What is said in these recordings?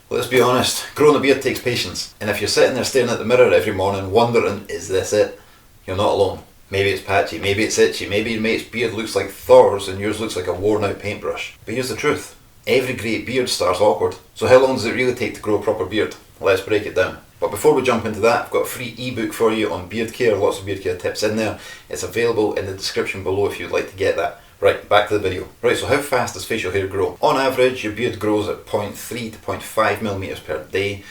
Let's be honest, growing a beard takes patience, and if you're sitting there staring at the mirror every morning wondering, is this it? You're not alone. Maybe it's patchy, maybe it's itchy, maybe your mate's beard looks like Thor's and yours looks like a worn out paintbrush. But here's the truth, every great beard starts awkward. So how long does it really take to grow a proper beard? Let's break it down. But before we jump into that, I've got a free ebook for you on beard care, lots of beard care tips in there. It's available in the description below if you'd like to get that. Right, back to the video. Right, so how fast does facial hair grow? On average, your beard grows at 0.3 to 0.5 millimeters per day.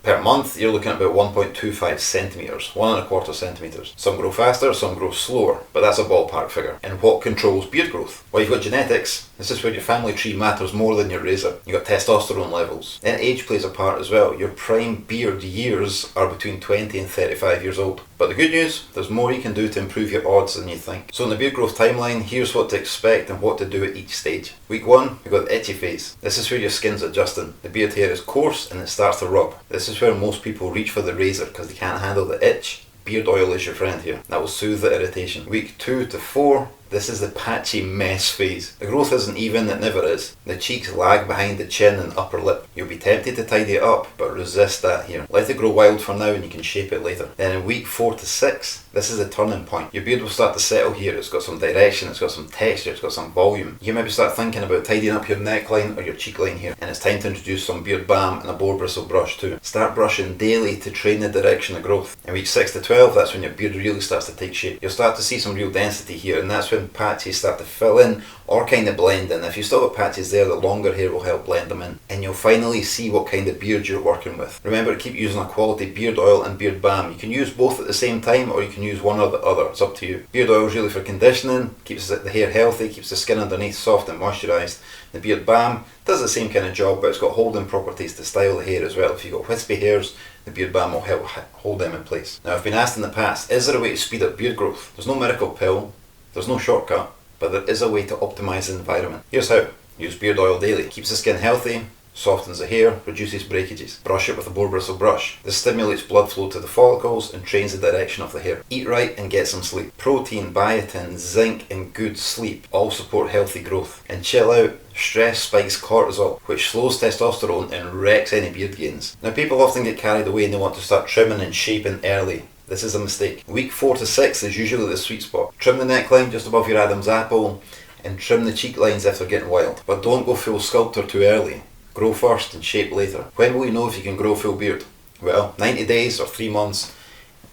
Per month, you're looking at about 1.25 centimeters, 1.25 centimeters. Some grow faster, some grow slower, but that's a ballpark figure. And what controls beard growth? Well, you've got genetics. This is where your family tree matters more than your razor. You've got testosterone levels. Then age plays a part as well. Your prime beard years are between 20 and 35 years old. But the good news, there's more you can do to improve your odds than you think. So in the beard growth timeline, here's what to expect and what to do at each stage. Week 1, we've got the itchy phase. This is where your skin's adjusting. The beard hair is coarse and it starts to rub. This is where most people reach for the razor because they can't handle the itch. Beard oil is your friend here. That will soothe the irritation. Week 2 to 4, this is the patchy mess phase. The growth isn't even, it never is. The cheeks lag behind the chin and upper lip. You'll be tempted to tidy it up, but resist that here. Let it grow wild for now and you can shape it later. Then in week 4 to 6, this is the turning point. Your beard will start to settle here. It's got some direction, it's got some texture, it's got some volume. You maybe start thinking about tidying up your neckline or your cheek line here. And it's time to introduce some beard balm and a boar bristle brush too. Start brushing daily to train the direction of growth. In week 6 to 12, that's when your beard really starts to take shape. You'll start to see some real density here, and that's when patches start to fill in or kind of blend in. If you still got patches there, the longer hair will help blend them in. And you'll finally see what kind of beard you're working with. Remember to keep using a quality beard oil and beard balm. You can use both at the same time or you can use one or the other. It's up to you. Beard oil is really for conditioning, keeps the hair healthy, keeps the skin underneath soft and moisturised. The beard balm does the same kind of job, but it's got holding properties to style the hair as well. If you've got wispy hairs, the beard balm will help hold them in place. Now, I've been asked in the past, is there a way to speed up beard growth? There's no miracle pill, there's no shortcut, but there is a way to optimise the environment. Here's how. Use beard oil daily. Keeps the skin healthy, softens the hair, reduces breakages. Brush it with a boar bristle brush. This stimulates blood flow to the follicles and trains the direction of the hair. Eat right and get some sleep. Protein, biotin, zinc and good sleep all support healthy growth. And chill out. Stress spikes cortisol, which slows testosterone and wrecks any beard gains. Now, people often get carried away and they want to start trimming and shaping early. This is a mistake. Week 4 to 6 is usually the sweet spot. Trim the neckline just above your Adam's apple and trim the cheek lines if they're getting wild. But don't go full sculptor too early. Grow first and shape later. When will you know if you can grow a full beard? Well, 90 days or 3 months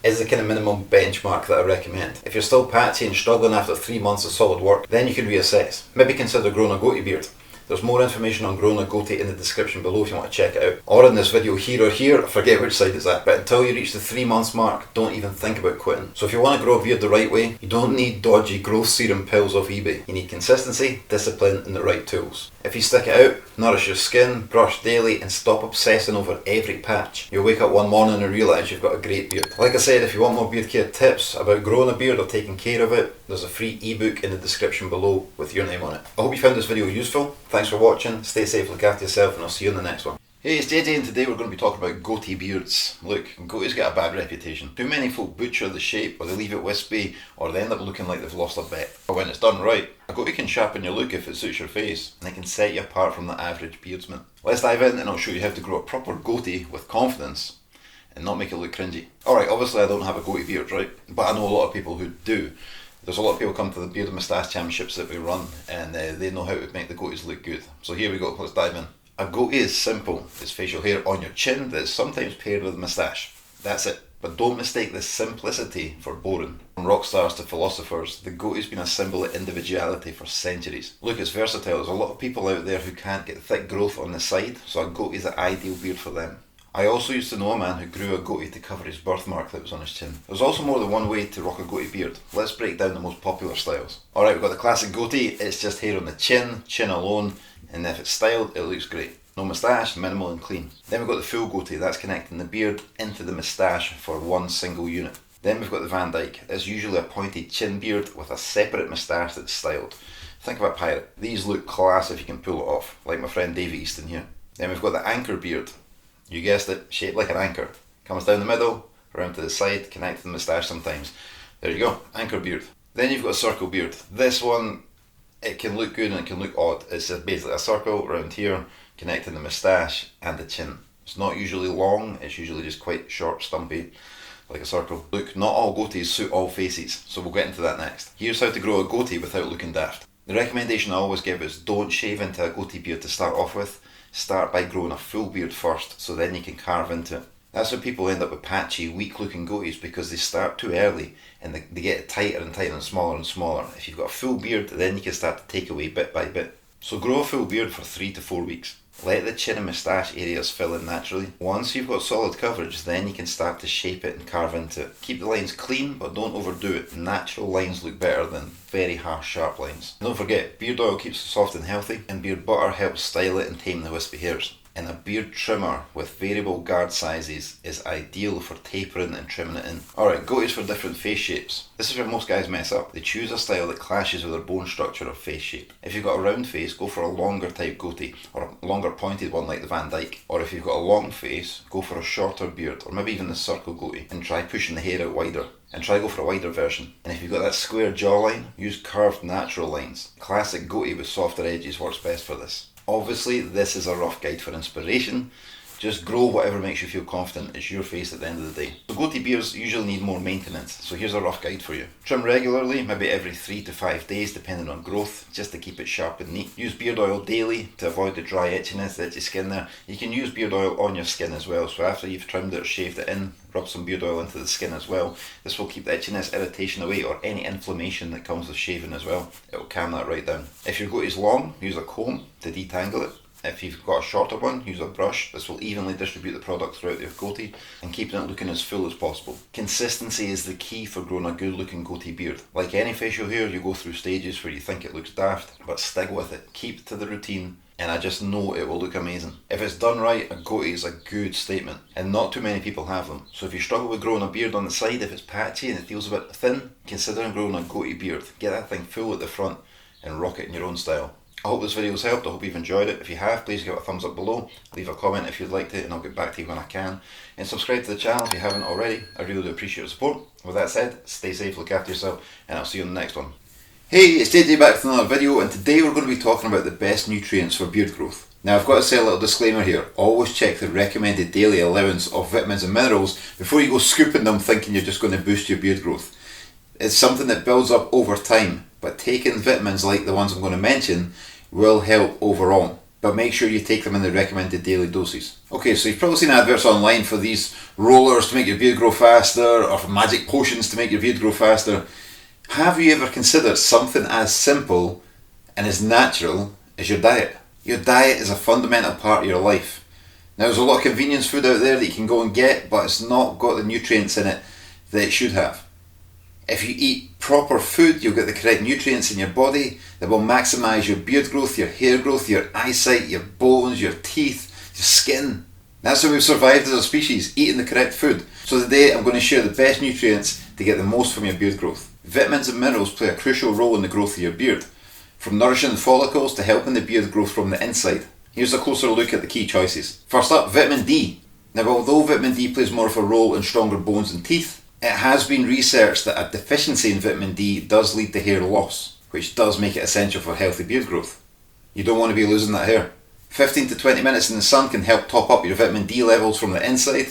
is the kind of minimum benchmark that I recommend. If you're still patchy and struggling after 3 months of solid work, then you can reassess. Maybe consider growing a goatee beard. There's more information on growing a goatee in the description below if you want to check it out. Or in this video here or here, I forget which side it's at. But until you reach the 3 months mark, don't even think about quitting. So if you want to grow a beard the right way, you don't need dodgy growth serum pills off eBay. You need consistency, discipline and the right tools. If you stick it out, nourish your skin, brush daily and stop obsessing over every patch, you'll wake up one morning and realise you've got a great beard. Like I said, if you want more beard care tips about growing a beard or taking care of it, there's a free ebook in the description below with your name on it. I hope you found this video useful. Thanks for watching, stay safe, look after yourself and I'll see you in the next one. Hey, it's JJ and today we're going to be talking about goatee beards. Look, goatees get a bad reputation. Too many folk butcher the shape or they leave it wispy or they end up looking like they've lost a bet. But when it's done right, a goatee can sharpen your look if it suits your face and it can set you apart from the average beardsman. Let's dive in and I'll show you how to grow a proper goatee with confidence and not make it look cringy. Alright, obviously I don't have a goatee beard, right? But I know a lot of people who do. There's a lot of people come to the Beard and Moustache Championships that we run and they know how to make the goatees look good. So here we go, let's dive in. A goatee is simple. It's facial hair on your chin that is sometimes paired with a moustache. That's it. But don't mistake this simplicity for boring. From rock stars to philosophers, the goatee's been a symbol of individuality for centuries. Look, it's versatile. There's a lot of people out there who can't get thick growth on the side, so a goatee is the ideal beard for them. I also used to know a man who grew a goatee to cover his birthmark that was on his chin. There's also more than one way to rock a goatee beard. Let's break down the most popular styles. Alright, we've got the classic goatee. It's just hair on the chin alone, and if it's styled, it looks great. No moustache, minimal and clean. Then we've got the full goatee, that's connecting the beard into the moustache for one single unit. Then we've got the Van Dyke. It's usually a pointed chin beard with a separate moustache that's styled. Think of a pirate. These look class if you can pull it off, like my friend Davey Easton here. Then we've got the anchor beard. You guessed it, shaped like an anchor. Comes down the middle, around to the side, connected to the moustache sometimes. There you go, anchor beard. Then you've got a circle beard. This one, it can look good and it can look odd. It's just basically a circle around here, connecting the moustache and the chin. It's not usually long, it's usually just quite short, stumpy, like a circle. Look, not all goatees suit all faces, so we'll get into that next. Here's how to grow a goatee without looking daft. The recommendation I always give is don't shave into a goatee beard to start off with. Start by growing a full beard first, so then you can carve into it. That's how people end up with patchy, weak looking goatees, because they start too early and they get tighter and tighter and smaller. If you've got a full beard, then you can start to take away bit by bit. So grow a full beard for 3 to 4 weeks. Let the chin and moustache areas fill in naturally. Once you've got solid coverage, then you can start to shape it and carve into it. Keep the lines clean, but don't overdo it. Natural lines look better than very harsh, sharp lines. And don't forget, beard oil keeps it soft and healthy, and beard butter helps style it and tame the wispy hairs. And a beard trimmer with variable guard sizes is ideal for tapering and trimming it in. Alright, goatees for different face shapes. This is where most guys mess up. They choose a style that clashes with their bone structure or face shape. If you've got a round face, go for a longer type goatee, or a longer pointed one like the Van Dyke. Or if you've got a long face, go for a shorter beard, or maybe even the circle goatee, and try pushing the hair out wider. And try go for a wider version. And if you've got that square jawline, use curved natural lines. Classic goatee with softer edges works best for this. Obviously, this is a rough guide for inspiration. Just grow whatever makes you feel confident. It's your face at the end of the day. So goatee beards usually need more maintenance, so here's a rough guide for you. Trim regularly, maybe every 3 to 5 days depending on growth, just to keep it sharp and neat. Use beard oil daily to avoid the dry itchiness, the itchy skin there. You can use beard oil on your skin as well, so after you've trimmed it or shaved it in, rub some beard oil into the skin as well. This will keep the itchiness, irritation away, or any inflammation that comes with shaving as well. It'll calm that right down. If your goatee's long, use a comb to detangle it. If you've got a shorter one, use a brush. This will evenly distribute the product throughout your goatee and keeping it looking as full as possible. Consistency is the key for growing a good looking goatee beard. Like any facial hair, you go through stages where you think it looks daft, but stick with it. Keep to the routine, and I just know it will look amazing. If it's done right, a goatee is a good statement, and not too many people have them. So if you struggle with growing a beard on the side, if it's patchy and it feels a bit thin, consider growing a goatee beard. Get that thing full at the front and rock it in your own style. I hope this video has helped. I hope you've enjoyed it. If you have, please give it a thumbs up below. Leave a comment if you'd like to, and I'll get back to you when I can. And subscribe to the channel if you haven't already. I really do appreciate your support. With that said, stay safe, look after yourself, and I'll see you in the next one. Hey, it's JJ back with another video, and today we're going to be talking about the best nutrients for beard growth. Now, I've got to say a little disclaimer here. Always check the recommended daily allowance of vitamins and minerals before you go scooping them thinking you're just going to boost your beard growth. It's something that builds up over time, but taking vitamins like the ones I'm going to mention will help overall, but make sure you take them in the recommended daily doses. Okay, so you've probably seen adverts online for these rollers to make your beard grow faster, or for magic potions to make your beard grow faster. Have you ever considered something as simple and as natural as your diet? Your diet is a fundamental part of your life. Now, there's a lot of convenience food out there that you can go and get, but it's not got the nutrients in it that it should have. If you eat proper food, you'll get the correct nutrients in your body that will maximise your beard growth, your hair growth, your eyesight, your bones, your teeth, your skin. That's how we've survived as a species, eating the correct food. So today I'm going to share the best nutrients to get the most from your beard growth. Vitamins and minerals play a crucial role in the growth of your beard, from nourishing the follicles to helping the beard growth from the inside. Here's a closer look at the key choices. First up, vitamin D. Now, although vitamin D plays more of a role in stronger bones and teeth, it has been researched that a deficiency in vitamin D does lead to hair loss, which does make it essential for healthy beard growth. You don't want to be losing that hair. 15 to 20 minutes in the sun can help top up your vitamin D levels from the inside,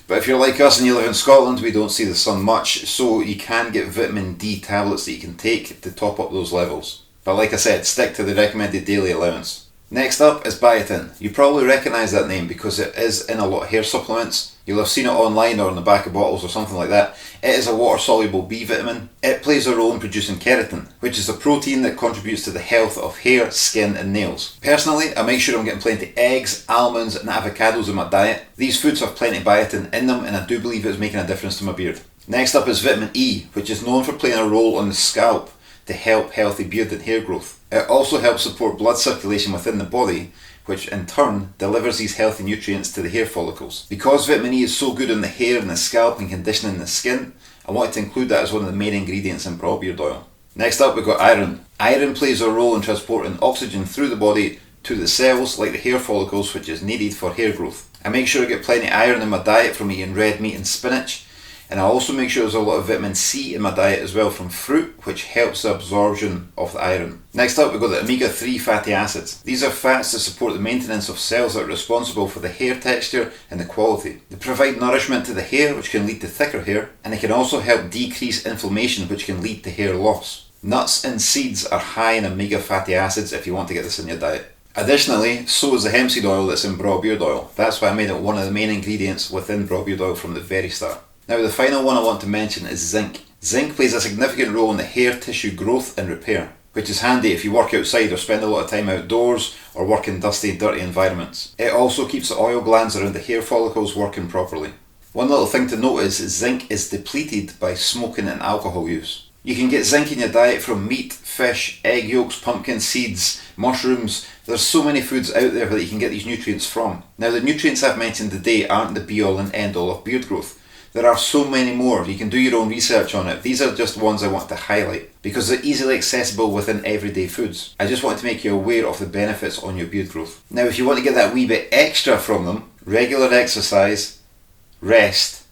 but if you're like us and you live in Scotland, we don't see the sun much, so you can get vitamin D tablets that you can take to top up those levels. But like I said, stick to the recommended daily allowance. Next up is biotin. You probably recognise that name because it is in a lot of hair supplements. You'll have seen it online or on the back of bottles or something like that. It is a water-soluble B vitamin. It plays a role in producing keratin, which is a protein that contributes to the health of hair, skin and nails. Personally, I make sure I'm getting plenty of eggs, almonds and avocados in my diet. These foods have plenty of biotin in them, and I do believe it's making a difference to my beard. Next up is vitamin E, which is known for playing a role on the scalp to help healthy beard and hair growth. It also helps support blood circulation within the body, which in turn delivers these healthy nutrients to the hair follicles. Because vitamin E is so good on the hair and the scalp and conditioning the skin, I wanted to include that as one of the main ingredients in Braw Beard oil. Next up we've got iron. Iron plays a role in transporting oxygen through the body to the cells like the hair follicles, which is needed for hair growth. I make sure I get plenty of iron in my diet from eating red meat and spinach. And I also make sure there's a lot of vitamin C in my diet as well from fruit, which helps the absorption of the iron. Next up, we've got the omega-3 fatty acids. These are fats that support the maintenance of cells that are responsible for the hair texture and the quality. They provide nourishment to the hair, which can lead to thicker hair, and they can also help decrease inflammation, which can lead to hair loss. Nuts and seeds are high in omega fatty acids if you want to get this in your diet. Additionally, so is the hemp seed oil that's in Braw Beard oil. That's why I made it one of the main ingredients within Braw Beard oil from the very start. Now the final one I want to mention is zinc. Zinc plays a significant role in the hair tissue growth and repair, which is handy if you work outside or spend a lot of time outdoors or work in dusty, dirty environments. It also keeps the oil glands around the hair follicles working properly. One little thing to note is zinc is depleted by smoking and alcohol use. You can get zinc in your diet from meat, fish, egg yolks, pumpkin seeds, mushrooms. There's so many foods out there that you can get these nutrients from. Now the nutrients I've mentioned today aren't the be all and end all of beard growth. There are so many more. You can do your own research on it. These are just ones I want to highlight because they're easily accessible within everyday foods. I just want to make you aware of the benefits on your beard growth. Now if you want to get that wee bit extra from them, regular exercise, rest,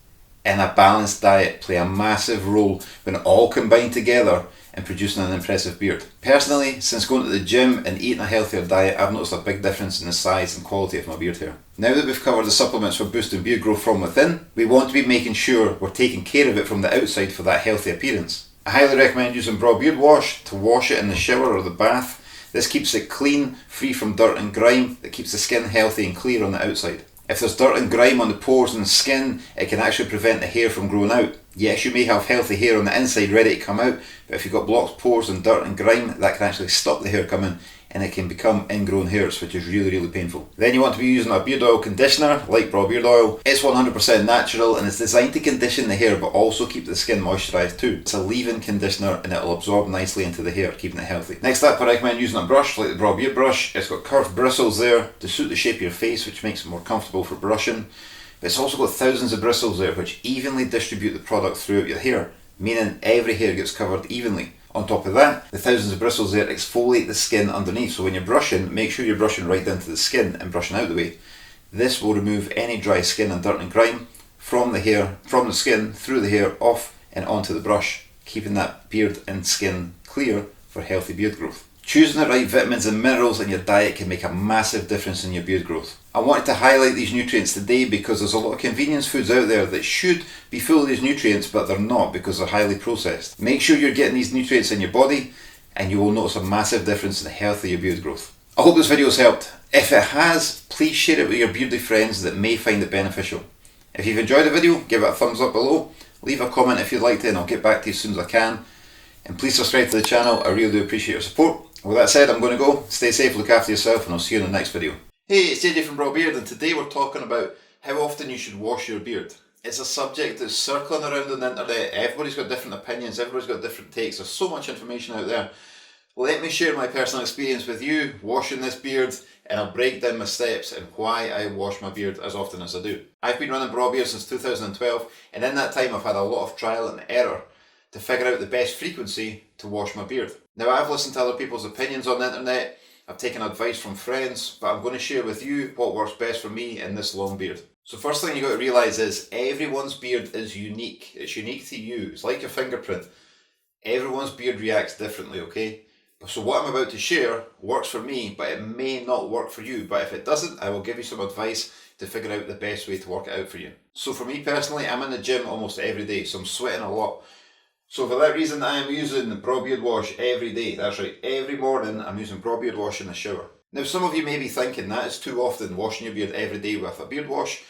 and a balanced diet play a massive role when all combine together in producing an impressive beard. Personally, since going to the gym and eating a healthier diet, I've noticed a big difference in the size and quality of my beard hair. Now that we've covered the supplements for boosting beard growth from within, we want to be making sure we're taking care of it from the outside for that healthy appearance. I highly recommend using Braw Beard wash to wash it in the shower or the bath. This keeps it clean, free from dirt and grime, that keeps the skin healthy and clear on the outside. If there's dirt and grime on the pores and the skin, it can actually prevent the hair from growing out. Yes, you may have healthy hair on the inside ready to come out, but if you've got blocked pores and dirt and grime, that can actually stop the hair coming and it can become ingrown hairs, which is really, really painful. Then you want to be using a beard oil conditioner, like Braw Beard oil. It's 100% natural and it's designed to condition the hair, but also keep the skin moisturised too. It's a leave-in conditioner and it'll absorb nicely into the hair, keeping it healthy. Next up, I recommend using a brush, like the Braw Beard brush. It's got curved bristles there to suit the shape of your face, which makes it more comfortable for brushing. But it's also got thousands of bristles there, which evenly distribute the product throughout your hair, meaning every hair gets covered evenly. On top of that, the thousands of bristles there exfoliate the skin underneath, so when you're brushing, make sure you're brushing right down to the skin and brushing out the way. This will remove any dry skin and dirt and grime from the hair, from the skin, through the hair, off and onto the brush, keeping that beard and skin clear for healthy beard growth. Choosing the right vitamins and minerals in your diet can make a massive difference in your beard growth. I wanted to highlight these nutrients today because there's a lot of convenience foods out there that should be full of these nutrients, but they're not because they're highly processed. Make sure you're getting these nutrients in your body and you will notice a massive difference in the health of your beard growth. I hope this video has helped. If it has, please share it with your beardy friends that may find it beneficial. If you've enjoyed the video, give it a thumbs up below, leave a comment if you'd like to and I'll get back to you as soon as I can. And please subscribe to the channel, I really do appreciate your support. With that said, I'm going to go. Stay safe, look after yourself, and I'll see you in the next video. Hey, it's JJ from Braw Beard, and today we're talking about how often you should wash your beard. It's a subject that's circling around on the internet. Everybody's got different opinions, everybody's got different takes. There's so much information out there. Let me share my personal experience with you washing this beard, and I'll break down my steps and why I wash my beard as often as I do. I've been running Braw Beard since 2012, and in that time I've had a lot of trial and error to figure out the best frequency to wash my beard. Now, I've listened to other people's opinions on the internet, I've taken advice from friends, but I'm going to share with you what works best for me in this long beard. So first thing you got to realise is everyone's beard is unique. It's unique to you. It's like your fingerprint. Everyone's beard reacts differently, okay? So what I'm about to share works for me, but it may not work for you. But if it doesn't, I will give you some advice to figure out the best way to work it out for you. So for me personally, I'm in the gym almost every day, so I'm sweating a lot. So for that reason, I am using the Braw Beard wash every day. That's right, every morning I'm using Braw Beard wash in the shower. Now some of you may be thinking that is too often, washing your beard every day with a beard wash.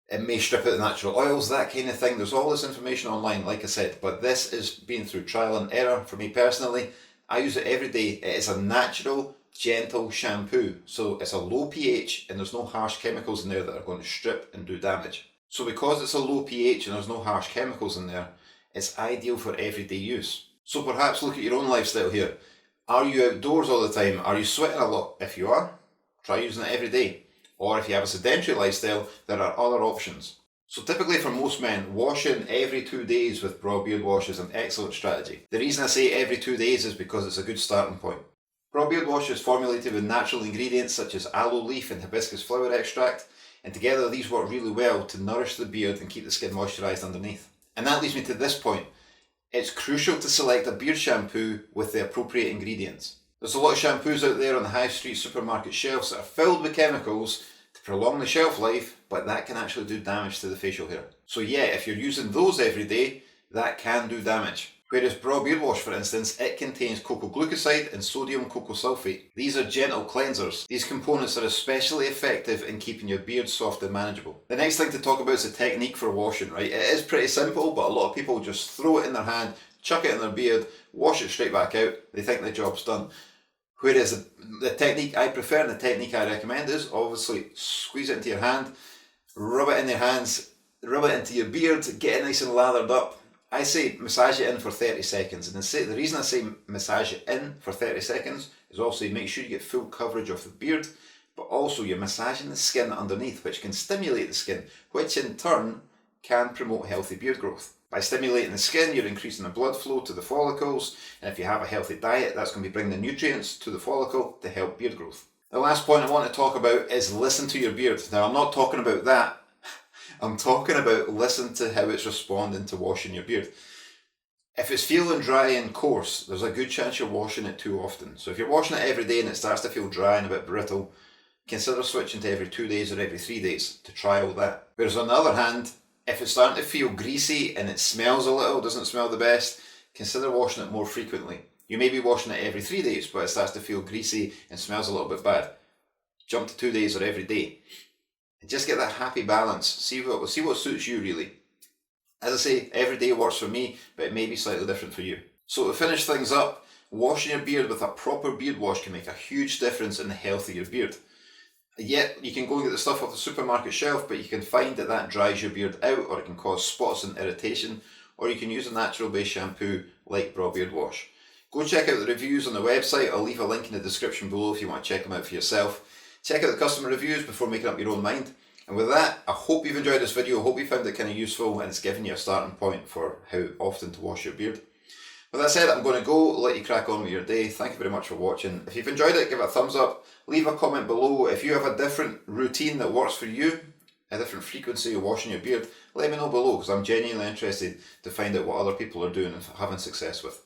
It may strip out the natural oils, that kind of thing. There's all this information online, like I said, but this is been through trial and error for me personally. I use it every day. It is a natural, gentle shampoo. So it's a low pH and there's no harsh chemicals in there that are going to strip and do damage. So because it's a low pH and there's no harsh chemicals in there, it's ideal for everyday use. So perhaps look at your own lifestyle here. Are you outdoors all the time? Are you sweating a lot? If you are, try using it every day. Or if you have a sedentary lifestyle, there are other options. So typically for most men, washing every 2 days with Braw Beard wash is an excellent strategy. The reason I say every 2 days is because it's a good starting point. Braw Beard wash is formulated with natural ingredients such as aloe leaf and hibiscus flower extract. And together these work really well to nourish the beard and keep the skin moisturised underneath. And that leads me to this point. It's crucial to select a beard shampoo with the appropriate ingredients. There's a lot of shampoos out there on the high street supermarket shelves that are filled with chemicals to prolong the shelf life, but that can actually do damage to the facial hair. So yeah, if you're using those every day, that can do damage. Whereas Braw Beard Wash, for instance, it contains cocoa glucoside and sodium cocoa sulfate. These are gentle cleansers. These components are especially effective in keeping your beard soft and manageable. The next thing to talk about is the technique for washing, right? It is pretty simple, but a lot of people just throw it in their hand, chuck it in their beard, wash it straight back out. They think the job's done. Whereas the technique I prefer and the technique I recommend is obviously squeeze it into your hand, rub it in your hands, rub it into your beard, get it nice and lathered up. I say massage it in for 30 seconds, and the reason I say massage it in for 30 seconds is also you make sure you get full coverage of the beard, but also you're massaging the skin underneath, which can stimulate the skin, which in turn can promote healthy beard growth. By stimulating the skin, you're increasing the blood flow to the follicles, and if you have a healthy diet, that's going to be bringing the nutrients to the follicle to help beard growth. The last point I want to talk about is listen to your beard. Now, I'm not talking about that. I'm talking about listen to how it's responding to washing your beard. If it's feeling dry and coarse, there's a good chance you're washing it too often. So if you're washing it every day and it starts to feel dry and a bit brittle, consider switching to every 2 days or every 3 days to trial that. Whereas on the other hand, if it's starting to feel greasy and it smells a little, doesn't smell the best, consider washing it more frequently. You may be washing it every 3 days, but it starts to feel greasy and smells a little bit bad. Jump to 2 days or every day. And just get that happy balance. See what suits you really. As I say, every day works for me, but it may be slightly different for you. So to finish things up, washing your beard with a proper beard wash can make a huge difference in the health of your beard. Yet, you can go and get the stuff off the supermarket shelf, but you can find that dries your beard out, or it can cause spots and irritation, or you can use a natural based shampoo like Braw Beard Wash. Go check out the reviews on the website. I'll leave a link in the description below if you want to check them out for yourself. Check out the customer reviews before making up your own mind. And with that, I hope you've enjoyed this video. I hope you found it kind of useful and it's given you a starting point for how often to wash your beard. With that said, I'm going to go let you crack on with your day. Thank you very much for watching. If you've enjoyed it, give it a thumbs up. Leave a comment below. If you have a different routine that works for you, a different frequency of washing your beard, let me know below, because I'm genuinely interested to find out what other people are doing and having success with.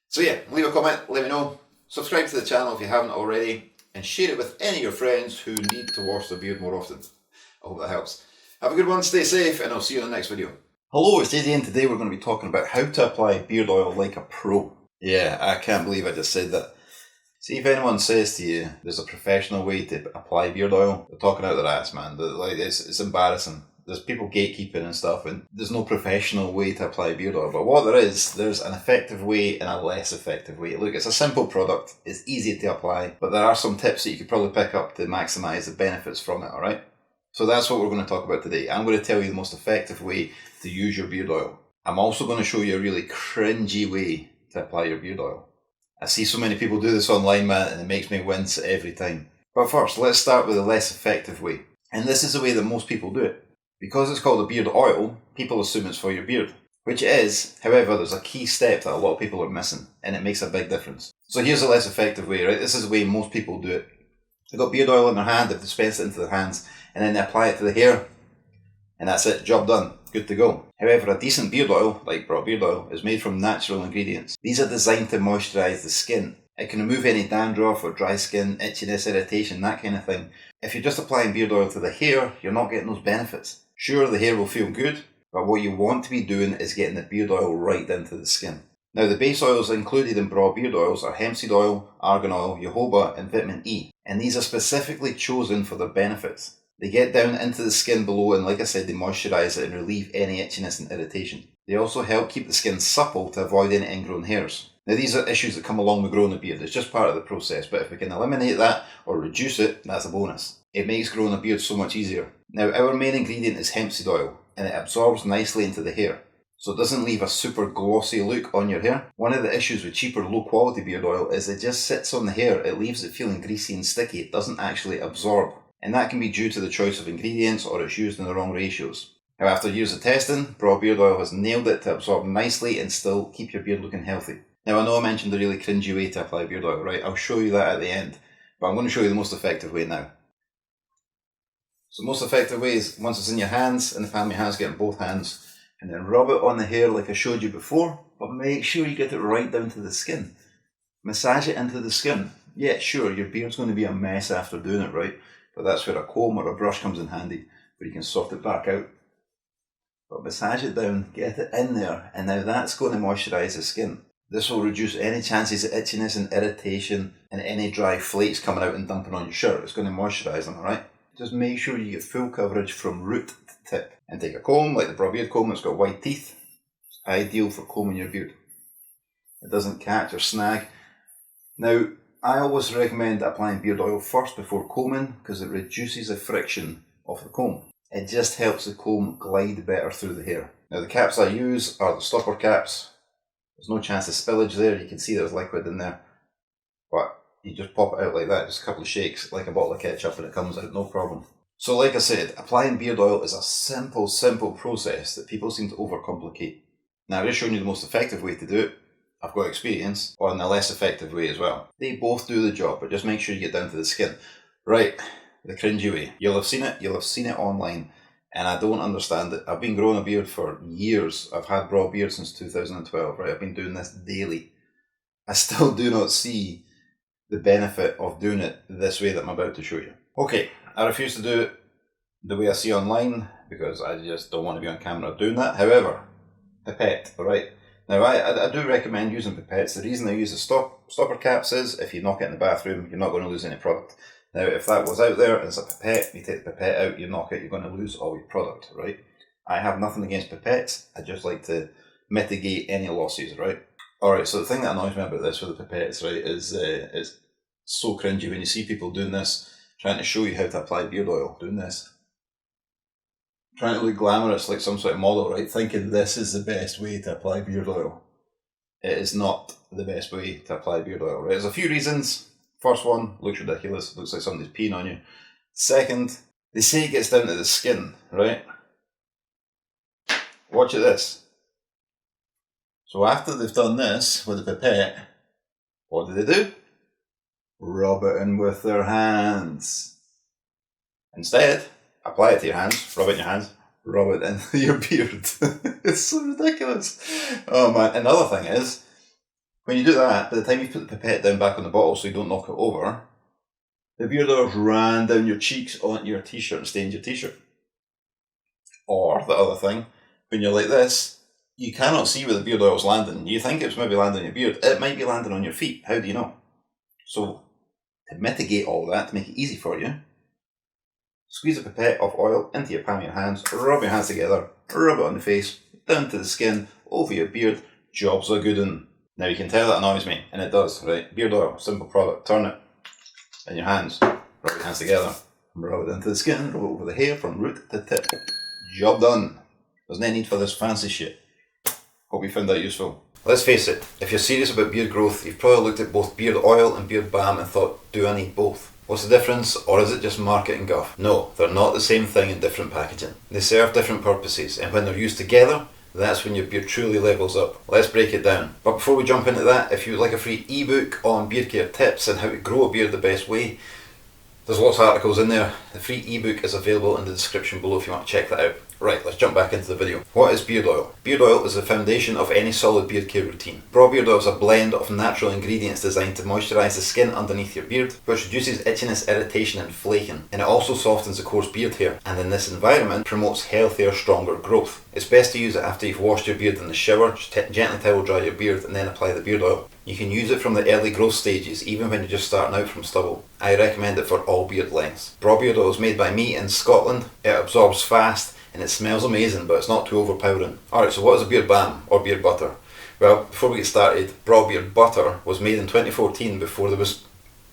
So yeah, leave a comment, let me know. Subscribe to the channel if you haven't already, and share it with any of your friends who need to wash their beard more often. I hope that helps. Have a good one, stay safe, and I'll see you in the next video. Hello, it's Daisy, and today we're going to be talking about how to apply beard oil like a pro. Yeah, I can't believe I just said that. See, if anyone says to you there's a professional way to apply beard oil, they're talking out their ass, man. It's embarrassing. There's people gatekeeping and stuff, and there's no professional way to apply beard oil. But what there is, there's an effective way and a less effective way. Look, it's a simple product, it's easy to apply, but there are some tips that you could probably pick up to maximise the benefits from it, alright? So that's what we're going to talk about today. I'm going to tell you the most effective way to use your beard oil. I'm also going to show you a really cringy way to apply your beard oil. I see so many people do this online, man, and it makes me wince every time. But first, let's start with the less effective way. And this is the way that most people do it. Because it's called a beard oil, people assume it's for your beard. Which it is, however, there's a key step that a lot of people are missing, and it makes a big difference. So here's the less effective way, right? This is the way most people do it. They've got beard oil in their hand, they've dispensed it into their hands, and then they apply it to the hair, and that's it, job done, good to go. However, a decent beard oil, like Braw Beard Oil, is made from natural ingredients. These are designed to moisturise the skin. It can remove any dandruff or dry skin, itchiness, irritation, that kind of thing. If you're just applying beard oil to the hair, you're not getting those benefits. Sure, the hair will feel good, but what you want to be doing is getting the beard oil right into the skin. Now, the base oils included in Braw Beard Oils are hemp seed oil, argan oil, jojoba, and vitamin E, and these are specifically chosen for their benefits. They get down into the skin below, and like I said, they moisturise it and relieve any itchiness and irritation. They also help keep the skin supple to avoid any ingrown hairs. Now, these are issues that come along with growing a beard. It's just part of the process, but if we can eliminate that or reduce it, that's a bonus. It makes growing a beard so much easier. Now, our main ingredient is hemp seed oil, and it absorbs nicely into the hair, so it doesn't leave a super glossy look on your hair. One of the issues with cheaper low quality beard oil is it just sits on the hair, it leaves it feeling greasy and sticky, it doesn't actually absorb. And that can be due to the choice of ingredients or it's used in the wrong ratios. Now, after years of testing, Braw Beard Oil has nailed it to absorb nicely and still keep your beard looking healthy. Now, I know I mentioned the really cringy way to apply beard oil, right? I'll show you that at the end, but I'm going to show you the most effective way now. So the most effective way is once it's in your hands, in the palm of your hands, get in both hands, and then rub it on the hair like I showed you before, but make sure you get it right down to the skin. Massage it into the skin. Yeah, sure, your beard's going to be a mess after doing it, right? But that's where a comb or a brush comes in handy, where you can sort it back out. But massage it down, get it in there, and now that's going to moisturise the skin. This will reduce any chances of itchiness and irritation and any dry flakes coming out and dumping on your shirt. It's going to moisturise them, alright? Just make sure you get full coverage from root to tip. And take a comb, like the Braw Beard comb, it's got white teeth. It's ideal for combing your beard. It doesn't catch or snag. Now, I always recommend applying beard oil first before combing because it reduces the friction of the comb. It just helps the comb glide better through the hair. Now the caps I use are the stopper caps. There's no chance of spillage there, you can see there's liquid in there. But you just pop it out like that, just a couple of shakes, like a bottle of ketchup, and it comes out, no problem. So like I said, applying beard oil is a simple process that people seem to overcomplicate. Now I've just shown you the most effective way to do it. I've got experience on the less effective way as well. They both do the job, but just make sure you get down to the skin. Right, the cringy way. You'll have seen it online, and I don't understand it. I've been growing a beard for years. I've had Braw Beard since 2012, right? I've been doing this daily. I still do not see the benefit of doing it this way that I'm about to show you. Okay, I refuse to do it the way I see online, because I just don't want to be on camera doing that. However, pipette, alright? Now, I do recommend using pipettes. The reason I use the stopper caps is if you knock it in the bathroom, you're not going to lose any product. Now, if that was out there and it's a pipette, you take the pipette out, you knock it, you're going to lose all your product, right? I have nothing against pipettes. I just like to mitigate any losses, right? Alright, so the thing that annoys me about this with the pipettes, right, is it's so cringy when you see people doing this, trying to show you how to apply beard oil, doing this. Trying to look glamorous like some sort of model, right? Thinking this is the best way to apply beard oil. It is not the best way to apply beard oil, right? There's a few reasons. First one, looks ridiculous. Looks like somebody's peeing on you. Second, they say it gets down to the skin, right? Watch this. So after they've done this with the pipette, what do? Rub it in with their hands. Instead, apply it to your hands, rub it in your hands, rub it into your beard. It's so ridiculous. Oh man, another thing is, when you do that, by the time you put the pipette down back on the bottle so you don't knock it over, the beard oil's ran down your cheeks onto your t-shirt and stained your t-shirt. Or, the other thing, when you're like this, you cannot see where the beard oil's landing. You think it's maybe landing on your beard, it might be landing on your feet. How do you know? So, to mitigate all that, to make it easy for you, squeeze a pipette of oil into your palm of your hands, rub your hands together, rub it on the face, down to the skin, over your beard, job's a good one. Now you can tell that annoys me, and it does, right? Beard oil, simple product, turn it in your hands, rub your hands together, rub it into the skin, rub it over the hair from root to tip. Job done. There's no need for this fancy shit. Hope you found that useful. Let's face it, if you're serious about beard growth, you've probably looked at both beard oil and beard balm and thought, do I need both? What's the difference, or is it just marketing guff? No, they're not the same thing in different packaging. They serve different purposes, and when they're used together, that's when your beard truly levels up. Let's break it down. But before we jump into that, if you would like a free ebook on beard care tips and how to grow a beard the best way, there's lots of articles in there. The free ebook is available in the description below if you want to check that out. Right, let's jump back into the video. What is beard oil? Beard oil is the foundation of any solid beard care routine. Braw Beard oil is a blend of natural ingredients designed to moisturise the skin underneath your beard, which reduces itchiness, irritation and flaking. And it also softens the coarse beard hair, and in this environment promotes healthier, stronger growth. It's best to use it after you've washed your beard in the shower, just gently towel dry your beard and then apply the beard oil. You can use it from the early growth stages, even when you're just starting out from stubble. I recommend it for all beard lengths. Braw Beard oil is made by me in Scotland. It absorbs fast and it smells amazing, but it's not too overpowering. Alright, so what is a beard balm or beard butter? Well, before we get started, Braw Beard butter was made in 2014 before there was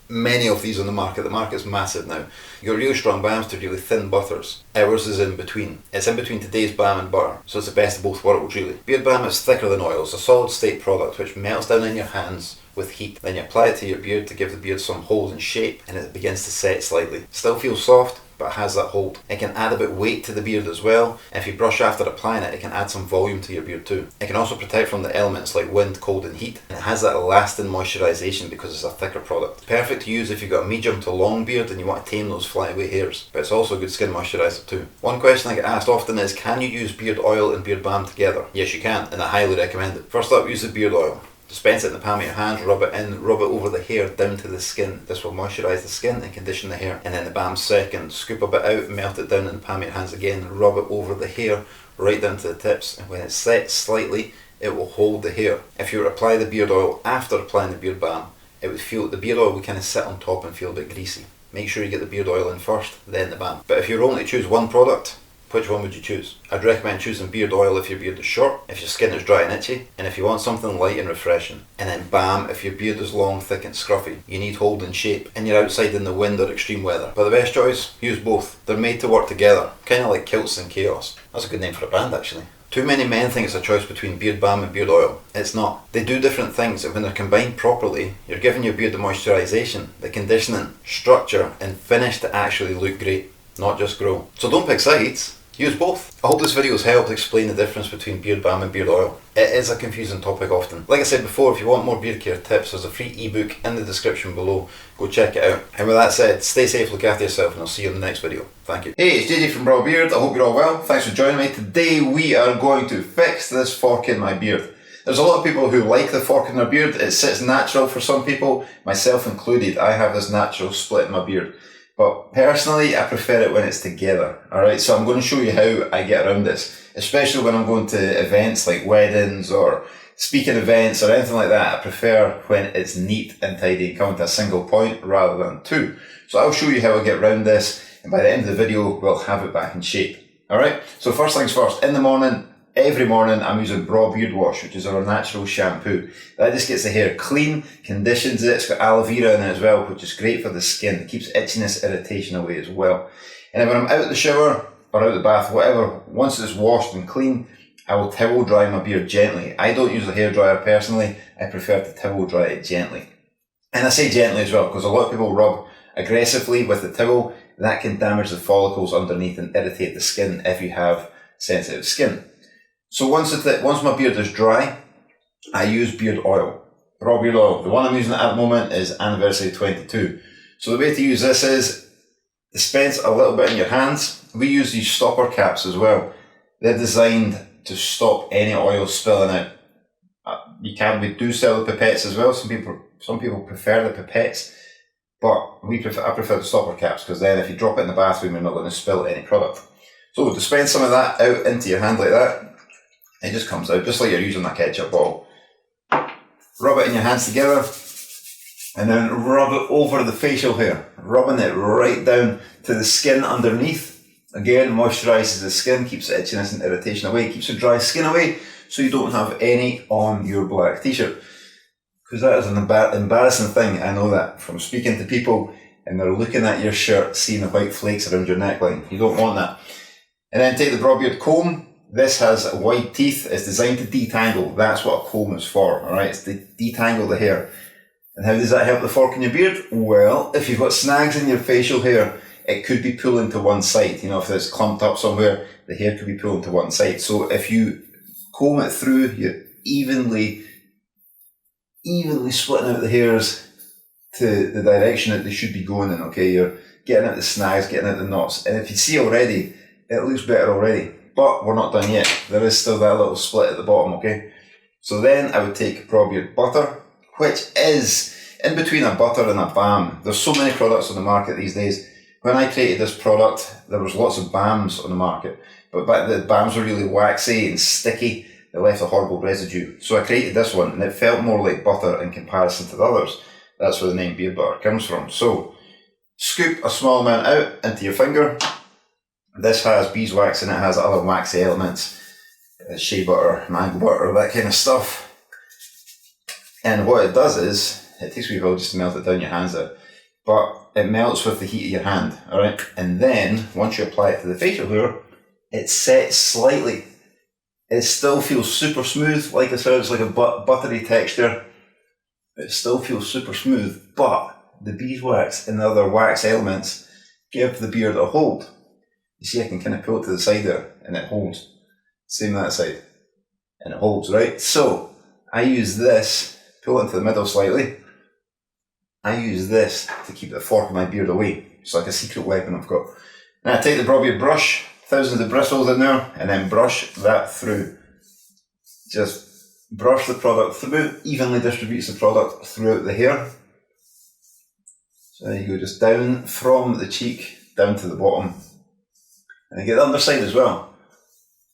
many of these on the market. The market's massive now. You got really strong balms to really thin butters. Ours is in between. It's in between today's balm and butter, so it's the best of both worlds really. Beard balm is thicker than oil. It's a solid state product which melts down in your hands with heat. Then you apply it to your beard to give the beard some hold and shape, and it begins to set slightly. Still feels soft, but it has that hold. It can add a bit of weight to the beard as well. If you brush after applying it, it can add some volume to your beard too. It can also protect from the elements like wind, cold and heat. And it has that lasting moisturisation because it's a thicker product. Perfect to use if you've got a medium to long beard and you want to tame those flyaway hairs. But it's also a good skin moisturiser too. One question I get asked often is, can you use beard oil and beard balm together? Yes, you can, and I highly recommend it. First up, use the beard oil. Dispense it in the palm of your hand, rub it in, rub it over the hair down to the skin. This will moisturise the skin and condition the hair. And then the balm second, scoop a bit out, melt it down in the palm of your hands again, rub it over the hair, right down to the tips. And when it sets slightly, it will hold the hair. If you were to apply the beard oil after applying the beard balm, it would feel, the beard oil would kind of sit on top and feel a bit greasy. Make sure you get the beard oil in first, then the balm. But if you're only to choose one product, which one would you choose? I'd recommend choosing beard oil if your beard is short, if your skin is dry and itchy, and if you want something light and refreshing. And then balm if your beard is long, thick and scruffy. You need hold and shape, and you're outside in the wind or extreme weather. But the best choice, use both. They're made to work together, kind of like Kilts and Chaos. That's a good name for a band actually. Too many men think it's a choice between beard balm and beard oil. It's not. They do different things, and when they're combined properly, you're giving your beard the moisturisation, the conditioning, structure and finish to actually look great, not just grow. So don't pick sides. Use both. I hope this video has helped explain the difference between beard balm and beard oil. It is a confusing topic often. Like I said before, if you want more beard care tips, there's a free ebook in the description below. Go check it out. And with that said, stay safe, look after yourself, and I'll see you in the next video. Thank you. Hey, it's JJ from Braw Beard. I hope you're all well. Thanks for joining me. Today we are going to fix this fork in my beard. There's a lot of people who like the fork in their beard. It sits natural for some people, myself included. I have this natural split in my beard. But personally, I prefer it when it's together. Alright, so I'm going to show you how I get around this. Especially when I'm going to events like weddings or speaking events or anything like that. I prefer when it's neat and tidy and coming to a single point rather than two. So I'll show you how I get around this, and by the end of the video, we'll have it back in shape. Alright, so first things first, in the morning, every morning I'm using Braw Beard Wash, which is our natural shampoo. That just gets the hair clean, conditions it, it's got aloe vera in it as well, which is great for the skin. It keeps itchiness, irritation away as well. And then when I'm out the shower, or out the bath, whatever, once it's washed and clean, I will towel dry my beard gently. I don't use a hairdryer personally, I prefer to towel dry it gently. And I say gently as well, because a lot of people rub aggressively with the towel. That can damage the follicles underneath and irritate the skin if you have sensitive skin. So once my beard is dry, I use beard oil, raw beard oil. The one I'm using at the moment is Anniversary 22. So the way to use this is dispense a little bit in your hands. We use these stopper caps as well. They're designed to stop any oil spilling out. We do sell the pipettes as well. Some people prefer the pipettes, but I prefer the stopper caps, because then if you drop it in the bathroom, you're not going to spill any product. So dispense some of that out into your hand like that. It just comes out, just like you're using a ketchup bottle. Rub it in your hands together, and then rub it over the facial hair, rubbing it right down to the skin underneath. Again, moisturises the skin, keeps the itchiness and irritation away, keeps the dry skin away, so you don't have any on your black t-shirt. Because that is an embarrassing thing, I know that, from speaking to people and they're looking at your shirt, seeing the white flakes around your neckline. You don't want that. And then take the Braw Beard comb. This has wide teeth. It's designed to detangle. That's what a comb is for, alright? It's to detangle the hair. And how does that help the fork in your beard? Well, if you've got snags in your facial hair, it could be pulling to one side. You know, if it's clumped up somewhere, the hair could be pulling to one side. So if you comb it through, you're evenly splitting out the hairs to the direction that they should be going in, okay? You're getting out the snags, getting out the knots. And if you see already, it looks better already. But we're not done yet. There is still that little split at the bottom, okay? So then I would take Braw Beard butter, which is in between a butter and a balm. There's so many products on the market these days. When I created this product, there was lots of balms on the market, but the balms were really waxy and sticky. They left a horrible residue. So I created this one, and it felt more like butter in comparison to the others. That's where the name beard butter comes from. So scoop a small amount out into your finger. This has beeswax in it, has other waxy elements, shea butter, mango butter, that kind of stuff. And what it does is, it takes a wee while just to melt it down your hands out, but it melts with the heat of your hand, alright? And then, once you apply it to the facial hair, it sets slightly. It still feels super smooth, like I said, it's like a buttery texture. It still feels super smooth, but the beeswax and the other wax elements give the beard a hold. You see, I can kind of pull it to the side there, and it holds. Same that side, and it holds, right? So, I use this, pull it into the middle slightly. I use this to keep the fork of my beard away. It's like a secret weapon I've got. Now I take the Braw Beard brush, thousands of bristles in there, and then brush that through. Just brush the product through, evenly distributes the product throughout the hair. So there you go, just down from the cheek, down to the bottom. And then get the underside as well.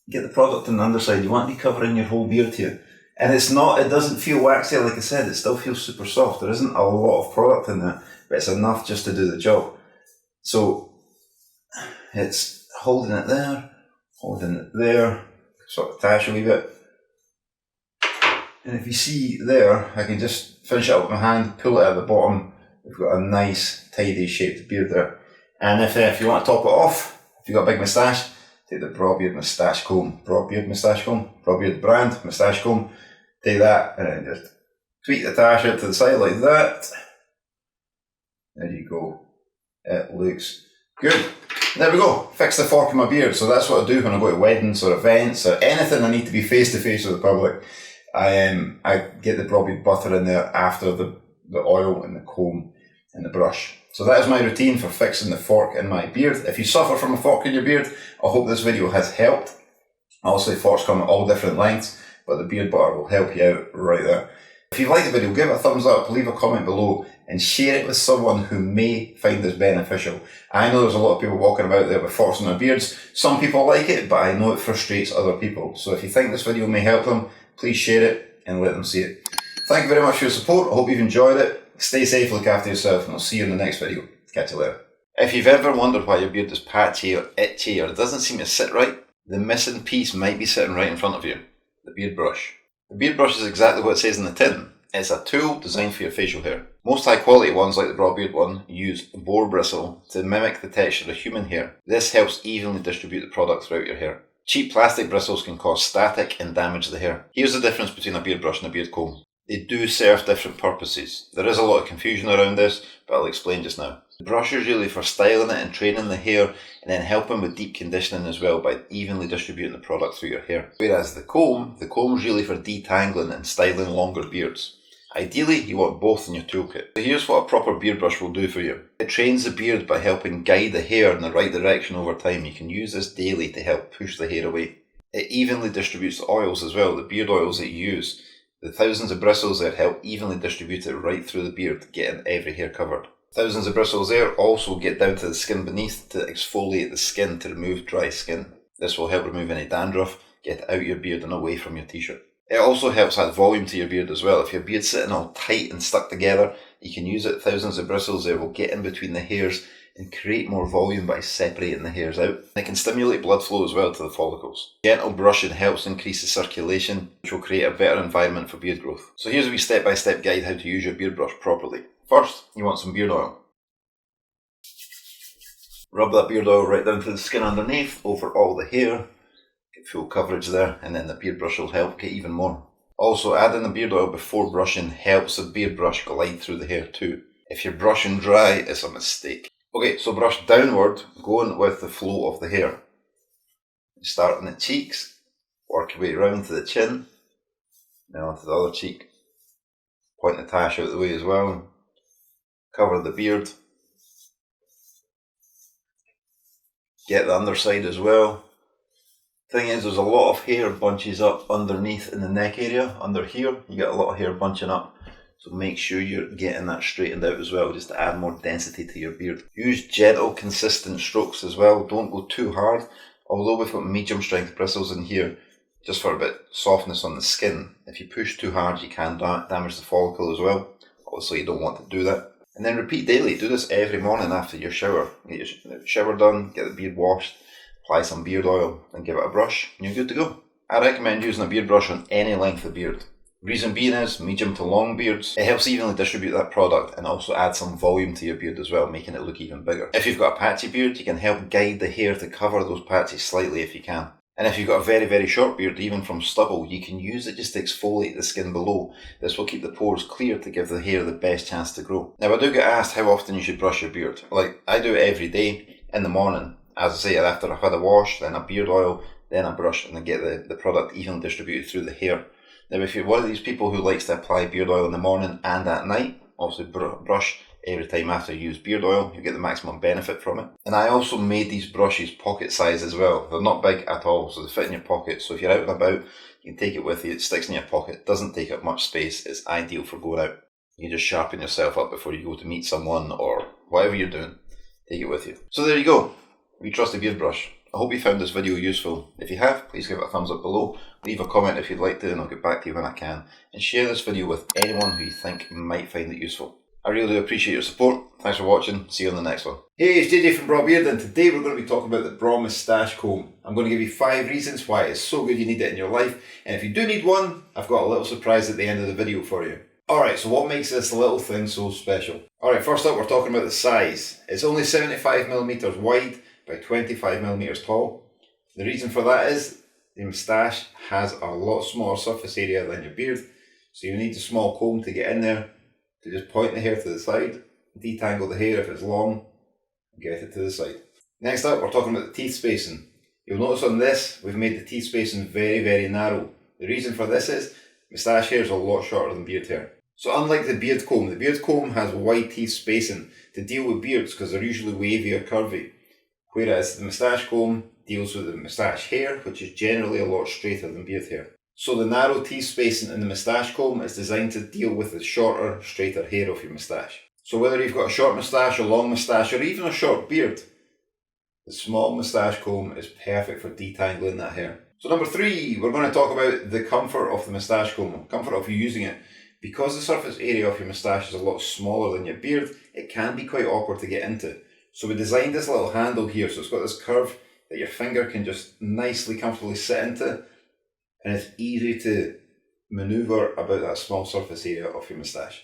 Get the product on the underside. You want to be covering your whole beard here. And it doesn't feel waxy, like I said, it still feels super soft. There isn't a lot of product in there, but it's enough just to do the job. So it's holding it there, sort of attach a wee bit. And if you see there, I can just finish it up with my hand, pull it at the bottom. We've got a nice, tidy shaped beard there. And if you want to top it off, if you've got a big moustache, take the Braw Beard moustache comb. Braw Beard moustache comb, Braw Beard brand, moustache comb. Take that and then just tweak the tash out to the side like that. There you go. It looks good. There we go. Fix the fork in my beard. So that's what I do when I go to weddings or events or anything I need to be face to face with the public. I get the Braw Beard butter in there after the oil and the comb and the brush. So that is my routine for fixing the fork in my beard. If you suffer from a fork in your beard, I hope this video has helped. Obviously forks come at all different lengths, but the beard butter will help you out right there. If you've liked the video, give it a thumbs up, leave a comment below, and share it with someone who may find this beneficial. I know there's a lot of people walking about there with forks in their beards. Some people like it, but I know it frustrates other people. So if you think this video may help them, please share it and let them see it. Thank you very much for your support. I hope you've enjoyed it. Stay safe, look after yourself, and I'll see you in the next video. Catch you later. If you've ever wondered why your beard is patchy or itchy or it doesn't seem to sit right, the missing piece might be sitting right in front of you. The beard brush. The beard brush is exactly what it says in the tin. It's a tool designed for your facial hair. Most high quality ones, like the Braw Beard one, use boar bristle to mimic the texture of human hair. This helps evenly distribute the product throughout your hair. Cheap plastic bristles can cause static and damage the hair. Here's the difference between a beard brush and a beard comb. They do serve different purposes. There is a lot of confusion around this, but I'll explain just now. The brush is really for styling it and training the hair, and then helping with deep conditioning as well by evenly distributing the product through your hair. Whereas the comb is really for detangling and styling longer beards. Ideally, you want both in your toolkit. So here's what a proper beard brush will do for you. It trains the beard by helping guide the hair in the right direction over time. You can use this daily to help push the hair away. It evenly distributes the oils as well, the beard oils that you use. The thousands of bristles there help evenly distribute it right through the beard, getting every hair covered. Thousands of bristles there also get down to the skin beneath to exfoliate the skin to remove dry skin. This will help remove any dandruff, get it out your beard and away from your t-shirt. It also helps add volume to your beard as well. If your beard's sitting all tight and stuck together, you can use it. Thousands of bristles there will get in between the hairs and create more volume by separating the hairs out. It can stimulate blood flow as well to the follicles. Gentle brushing helps increase the circulation, which will create a better environment for beard growth. So here's a wee step-by-step guide how to use your beard brush properly. First, you want some beard oil. Rub that beard oil right down to the skin underneath, over all the hair. Get full coverage there, and then the beard brush will help get even more. Also, adding the beard oil before brushing helps the beard brush glide through the hair too. If you're brushing dry, it's a mistake. Okay, so brush downward, going with the flow of the hair. Start in the cheeks, work your way around to the chin, then onto the other cheek. Point the tash out the way as well. Cover the beard. Get the underside as well. Thing is, there's a lot of hair bunches up underneath in the neck area. Under here, you get a lot of hair bunching up. So make sure you're getting that straightened out as well, just to add more density to your beard. Use gentle, consistent strokes as well. Don't go too hard. Although we've got medium strength bristles in here, just for a bit of softness on the skin. If you push too hard, you can damage the follicle as well. Obviously, you don't want to do that. And then repeat daily. Do this every morning after your shower. Get your shower done, get the beard washed, apply some beard oil, and give it a brush, and you're good to go. I recommend using a beard brush on any length of beard. Reason being is, medium to long beards, it helps evenly distribute that product and also add some volume to your beard as well, making it look even bigger. If you've got a patchy beard, you can help guide the hair to cover those patches slightly if you can. And if you've got a very, very short beard, even from stubble, you can use it just to exfoliate the skin below. This will keep the pores clear to give the hair the best chance to grow. Now, I do get asked how often you should brush your beard. Like, I do it every day in the morning. As I say, after I've had a wash, then a beard oil, then a brush, and I get the product evenly distributed through the hair. Now, if you're one of these people who likes to apply beard oil in the morning and at night, obviously brush every time after you use beard oil, you get the maximum benefit from it. And I also made these brushes pocket size as well. They're not big at all, so they fit in your pocket. So if you're out and about, you can take it with you. It sticks in your pocket, doesn't take up much space. It's ideal for going out. You can just sharpen yourself up before you go to meet someone or whatever you're doing. Take it with you. So there you go. We trust a beard brush. I hope you found this video useful. If you have, please give it a thumbs up below. Leave a comment if you'd like to, and I'll get back to you when I can. And share this video with anyone who you think might find it useful. I really appreciate your support. Thanks for watching. See you on the next one. Hey, it's JJ from Braw Beard, and today we're going to be talking about the Braw Moustache comb. I'm going to give you 5 reasons why it's so good you need it in your life. And if you do need one, I've got a little surprise at the end of the video for you. Alright, so what makes this little thing so special? Alright, first up we're talking about the size. It's only 75mm wide by 25mm tall. The reason for that is the moustache has a lot smaller surface area than your beard, so you need a small comb to get in there to just point the hair to the side, detangle the hair if it's long, and get it to the side. Next up, we're talking about the teeth spacing. You'll notice on this, we've made the teeth spacing very, very narrow. The reason for this is, moustache hair is a lot shorter than beard hair. So unlike the beard comb has wide teeth spacing to deal with beards because they're usually wavy or curvy. Whereas the moustache comb deals with the moustache hair, which is generally a lot straighter than beard hair. So the narrow teeth spacing in the moustache comb is designed to deal with the shorter, straighter hair of your moustache. So whether you've got a short moustache, a long moustache, or even a short beard, the small moustache comb is perfect for detangling that hair. So number 3, we're going to talk about the comfort of the moustache comb, comfort of you using it. Because the surface area of your moustache is a lot smaller than your beard, it can be quite awkward to get into. So we designed this little handle here, so it's got this curve that your finger can just nicely, comfortably sit into, and it's easy to manoeuvre about that small surface area of your moustache.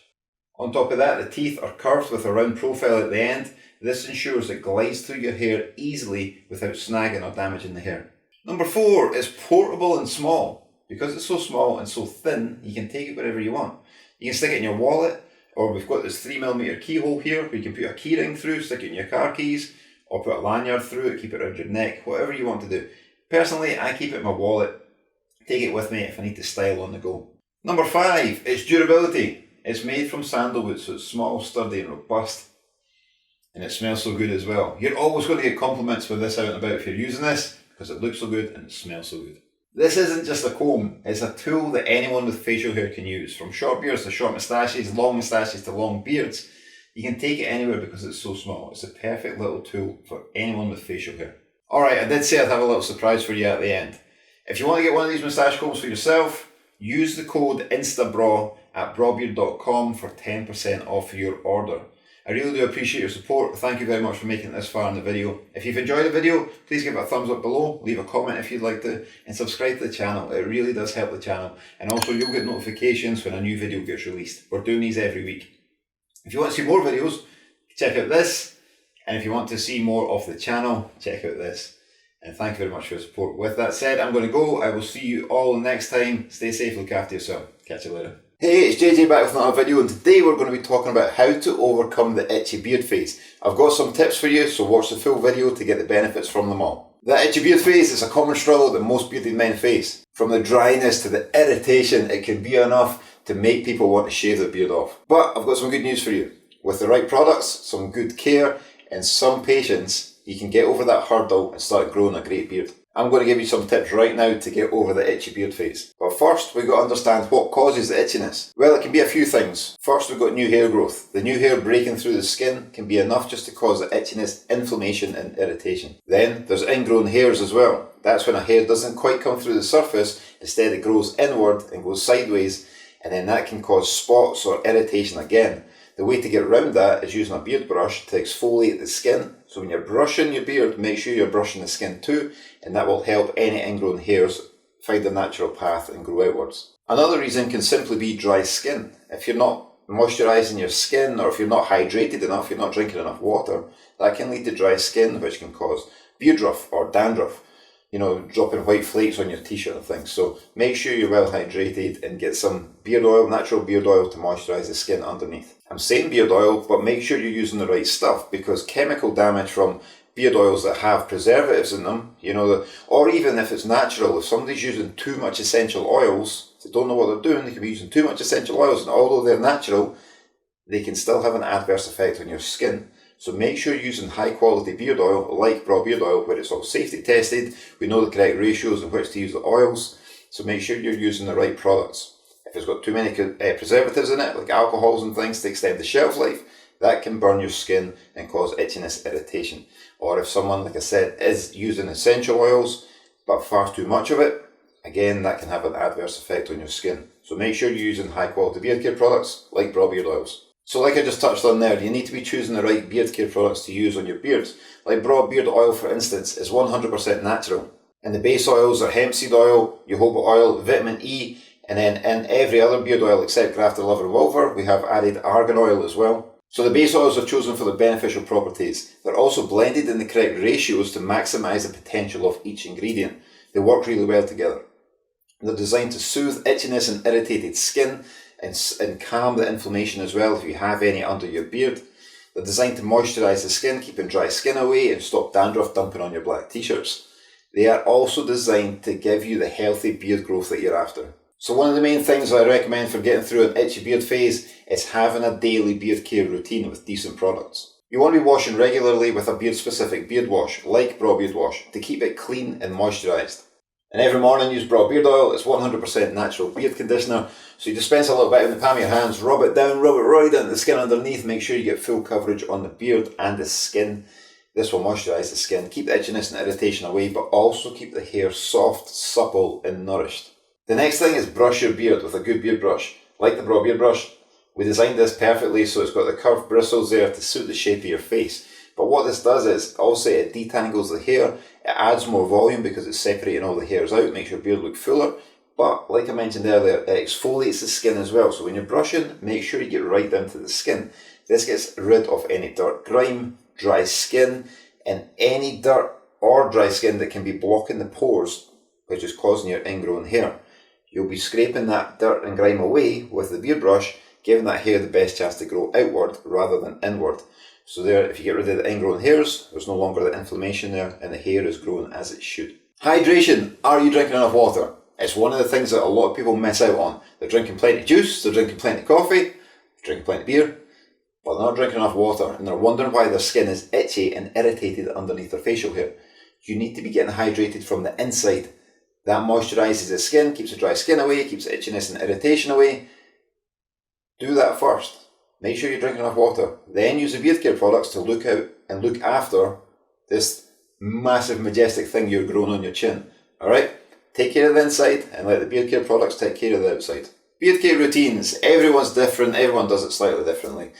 On top of that, the teeth are curved with a round profile at the end. This ensures it glides through your hair easily without snagging or damaging the hair. Number 4 is portable and small. Because it's so small and so thin, you can take it wherever you want. You can stick it in your wallet, or we've got this 3mm keyhole here where you can put a keyring through, stick it in your car keys, or put a lanyard through it, keep it around your neck, whatever you want to do. Personally, I keep it in my wallet, take it with me if I need to style on the go. Number 5 is durability. It's made from sandalwood, so it's small, sturdy and robust. And it smells so good as well. You're always going to get compliments with this out and about if you're using this, because it looks so good and it smells so good. This isn't just a comb, it's a tool that anyone with facial hair can use. From short beards to short moustaches, long moustaches to long beards. You can take it anywhere because it's so small. It's a perfect little tool for anyone with facial hair. Alright, I did say I'd have a little surprise for you at the end. If you want to get one of these moustache combs for yourself, use the code INSTABRAW at brawbeard.com for 10% off your order. I really do appreciate your support. Thank you very much for making it this far in the video. If you've enjoyed the video, please give it a thumbs up below, leave a comment if you'd like to, and subscribe to the channel. It really does help the channel. And also you'll get notifications when a new video gets released. We're doing these every week. If you want to see more videos, check out this. And if you want to see more of the channel, check out this. And thank you very much for your support. With that said, I'm going to go. I will see you all next time. Stay safe, look after yourself. Catch you later. Hey, it's JJ back with another video, and today we're going to be talking about how to overcome the itchy beard phase. I've got some tips for you, so watch the full video to get the benefits from them all. The itchy beard phase is a common struggle that most bearded men face. From the dryness to the irritation, it can be enough to make people want to shave their beard off. But I've got some good news for you. With the right products, some good care, and some patience, you can get over that hurdle and start growing a great beard. I'm going to give you some tips right now to get over the itchy beard phase. But first, we've got to understand what causes the itchiness. Well, it can be a few things. First, we've got new hair growth. The new hair breaking through the skin can be enough just to cause the itchiness, inflammation and irritation. Then, there's ingrown hairs as well. That's when a hair doesn't quite come through the surface, instead it grows inward and goes sideways, and then that can cause spots or irritation again. The way to get around that is using a beard brush to exfoliate the skin. So when you're brushing your beard, make sure you're brushing the skin too, and that will help any ingrown hairs find a natural path and grow outwards. Another reason can simply be dry skin. If you're not moisturising your skin, or if you're not hydrated enough, you're not drinking enough water, that can lead to dry skin, which can cause beard rough or dandruff. dropping white flakes on your t-shirt and things. So make sure you're well hydrated and get some beard oil, natural beard oil, to moisturise the skin underneath. I'm saying beard oil, but make sure you're using the right stuff, because chemical damage from beard oils that have preservatives in them, or even if it's natural, if somebody's using too much essential oils, they don't know what they're doing, they can be using too much essential oils, and although they're natural, they can still have an adverse effect on your skin. So make sure you're using high quality beard oil, like Braw Beard oil, where it's all safety tested, we know the correct ratios in which to use the oils, so make sure you're using the right products. If it's got too many preservatives in it, like alcohols and things to extend the shelf life, that can burn your skin and cause itchiness, irritation. Or if someone, like I said, is using essential oils, but far too much of it, again, that can have an adverse effect on your skin. So make sure you're using high quality beard care products, like Braw Beard oils. So like I just touched on there, you need to be choosing the right beard care products to use on your beards. Like Braw Beard oil, for instance, is 100% natural. And the base oils are hemp seed oil, jojoba oil, vitamin E, and then in every other beard oil except Grafted Love Revolver, we have added argan oil as well. So the base oils are chosen for their beneficial properties. They're also blended in the correct ratios to maximise the potential of each ingredient. They work really well together. They're designed to soothe itchiness and irritated skin, and calm the inflammation as well if you have any under your beard. They're designed to moisturise the skin, keeping dry skin away and stop dandruff dumping on your black t-shirts. They are also designed to give you the healthy beard growth that you're after. So one of the main things I recommend for getting through an itchy beard phase is having a daily beard care routine with decent products. You want to be washing regularly with a beard specific beard wash, like Braw Beard Wash, to keep it clean and moisturised. And every morning use Braw Beard oil. It's 100% natural beard conditioner. So you dispense a little bit in the palm of your hands, rub it down, rub it right down to the skin underneath. Make sure you get full coverage on the beard and the skin. This will moisturise the skin, keep the itchiness and irritation away, but also keep the hair soft, supple and nourished. The next thing is brush your beard with a good beard brush. Like the Braw Beard brush, we designed this perfectly so it's got the curved bristles there to suit the shape of your face. But what this does is, also it detangles the hair, it adds more volume because it's separating all the hairs out, makes your beard look fuller. But like I mentioned earlier, it exfoliates the skin as well. So when you're brushing, make sure you get right down to the skin. This gets rid of any dirt, grime, dry skin, and any dirt or dry skin that can be blocking the pores, which is causing your ingrown hair. You'll be scraping that dirt and grime away with the beard brush, giving that hair the best chance to grow outward rather than inward. So there, if you get rid of the ingrown hairs, there's no longer the inflammation there and the hair is growing as it should. Hydration. Are you drinking enough water? It's one of the things that a lot of people miss out on. They're drinking plenty of juice, they're drinking plenty of coffee, they're drinking plenty of beer, but they're not drinking enough water, and they're wondering why their skin is itchy and irritated underneath their facial hair. You need to be getting hydrated from the inside. That moisturises the skin, keeps the dry skin away, keeps the itchiness and irritation away. Do that first. Make sure you're drinking enough water. Then use the beard care products to look out and look after this massive, majestic thing you're growing on your chin. Alright? Take care of the inside and let the beard care products take care of the outside. Beard care routines. Everyone's different. Everyone does it slightly differently.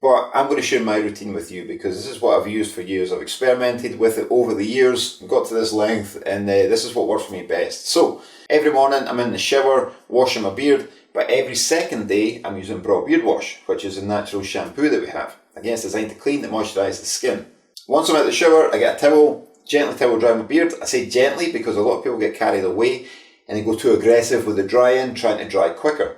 But I'm going to share my routine with you because this is what I've used for years. I've experimented with it over the years, got to this length, and this is what works for me best. So, every morning I'm in the shower, washing my beard, but every second day I'm using Braw Beard Wash, which is a natural shampoo that we have. Again, it's designed to clean and moisturise the skin. Once I'm out of the shower, I get a towel, gently towel dry my beard. I say gently because a lot of people get carried away and they go too aggressive with the drying, trying to dry quicker.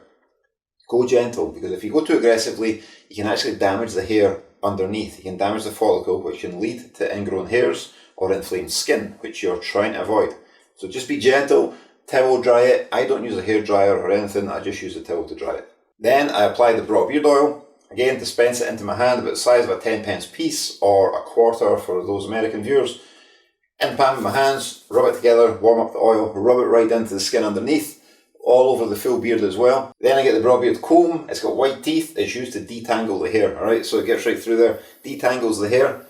Go gentle, because if you go too aggressively, you can actually damage the hair underneath. You can damage the follicle, which can lead to ingrown hairs or inflamed skin, which you're trying to avoid. So just be gentle, towel dry it. I don't use a hair dryer or anything, I just use a towel to dry it. Then I apply the Braw Beard oil. Again, dispense it into my hand about the size of a 10p piece or a quarter for those American viewers. In the palm of my hands, rub it together, warm up the oil, rub it right into the skin underneath, all over the full beard as well. Then I get the Braw Beard comb. It's got white teeth. It's used to detangle the hair, alright? So it gets right through there, detangles the hair,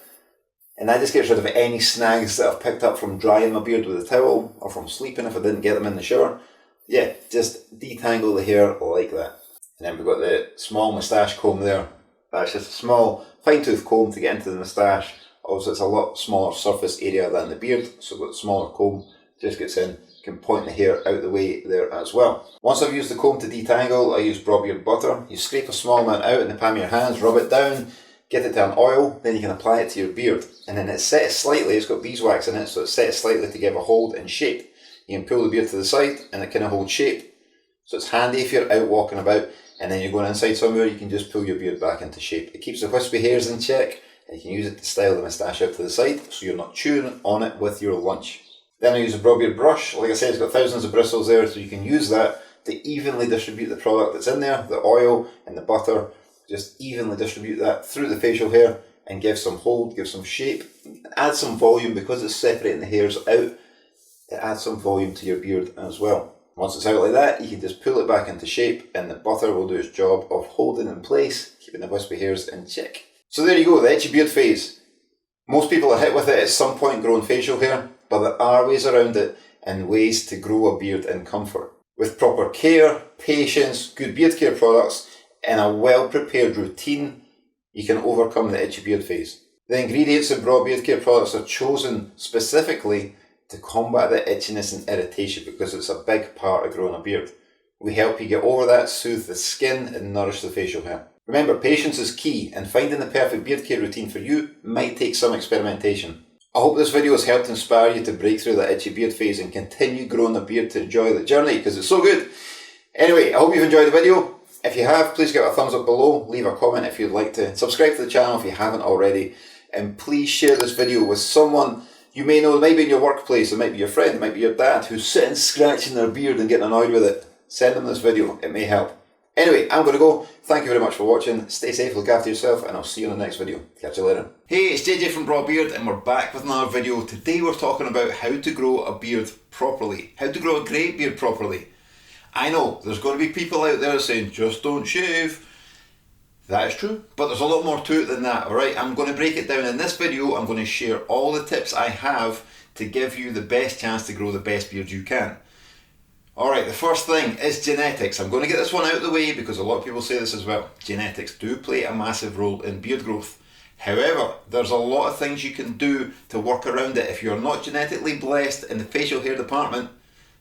and that just gets rid of any snags that I've picked up from drying my beard with a towel or from sleeping if I didn't get them in the shower. Yeah, just detangle the hair like that. And then we've got the small moustache comb there. That's just a small fine tooth comb to get into the moustache. Also, it's a lot smaller surface area than the beard, so I've got the smaller comb, just gets in, can point the hair out the way there as well. Once I've used the comb to detangle, I use Braw Beard butter. You scrape a small amount out in the palm of your hands, rub it down, get it to an oil, then you can apply it to your beard. And then it's set slightly, it's got beeswax in it, so it's set slightly to give a hold and shape. You can pull the beard to the side and it kind of holds shape. So it's handy if you're out walking about and then you're going inside somewhere, you can just pull your beard back into shape. It keeps the wispy hairs in check and you can use it to style the moustache out to the side so you're not chewing on it with your lunch. Then I use a Braw Beard brush. Like I said, it's got thousands of bristles there, so you can use that to evenly distribute the product that's in there, the oil and the butter. Just evenly distribute that through the facial hair and give some hold, give some shape, add some volume because it's separating the hairs out. It adds some volume to your beard as well. Once it's out like that, you can just pull it back into shape and the butter will do its job of holding in place, keeping the wispy hairs in check. So there you go, the itchy beard phase. Most people are hit with it at some point growing facial hair, but there are ways around it and ways to grow a beard in comfort. With proper care, patience, good beard care products, and a well-prepared routine, you can overcome the itchy beard phase. The ingredients in Braw Beard Care products are chosen specifically to combat the itchiness and irritation because it's a big part of growing a beard. We help you get over that, soothe the skin and nourish the facial hair. Remember, patience is key and finding the perfect beard care routine for you might take some experimentation. I hope this video has helped inspire you to break through that itchy beard phase and continue growing a beard to enjoy the journey because it's so good. Anyway, I hope you've enjoyed the video. If you have, please give it a thumbs up below, leave a comment if you'd like to, subscribe to the channel if you haven't already, and please share this video with someone you may know. It might be in your workplace, it might be your friend, it might be your dad who's sitting scratching their beard and getting annoyed with it. Send them this video, it may help. Anyway, I'm going to go. Thank you very much for watching. Stay safe, look after yourself, and I'll see you in the next video. Catch you later. Hey, it's JJ from Braw Beard, and we're back with another video. Today we're talking about how to grow a beard properly. How to grow a great beard properly. I know, there's going to be people out there saying, just don't shave. That is true, but there's a lot more to it than that, alright? I'm going to break it down in this video. I'm going to share all the tips I have to give you the best chance to grow the best beard you can. Alright, the first thing is genetics. I'm going to get this one out of the way because a lot of people say this as well. Genetics do play a massive role in beard growth. However, there's a lot of things you can do to work around it. If you're not genetically blessed in the facial hair department,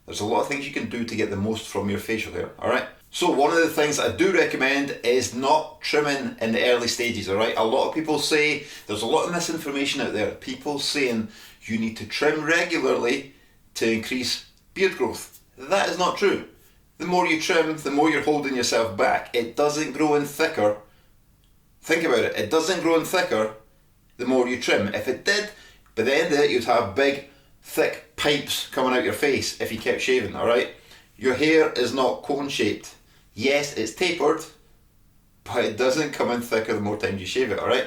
there's a lot of things you can do to get the most from your facial hair, alright? So one of the things I do recommend is not trimming in the early stages, alright? A lot of people say, there's a lot of misinformation out there. People saying you need to trim regularly to increase beard growth. That is not true. The more you trim, the more you're holding yourself back. It doesn't grow in thicker. Think about it. It doesn't grow in thicker the more you trim. If it did, by the end of it, you'd have big, thick pipes coming out your face if you kept shaving, alright? Your hair is not cone-shaped. Yes, it's tapered, but it doesn't come in thicker the more times you shave it, alright?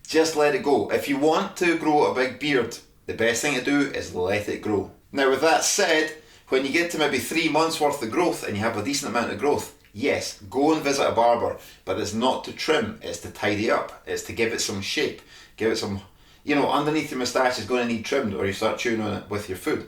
Just let it go. If you want to grow a big beard, the best thing to do is let it grow. Now with that said, when you get to maybe 3 months worth of growth and you have a decent amount of growth, yes, go and visit a barber, but it's not to trim, it's to tidy up, it's to give it some shape, give it some, you know, underneath your moustache is going to need trimmed or you start chewing on it with your food.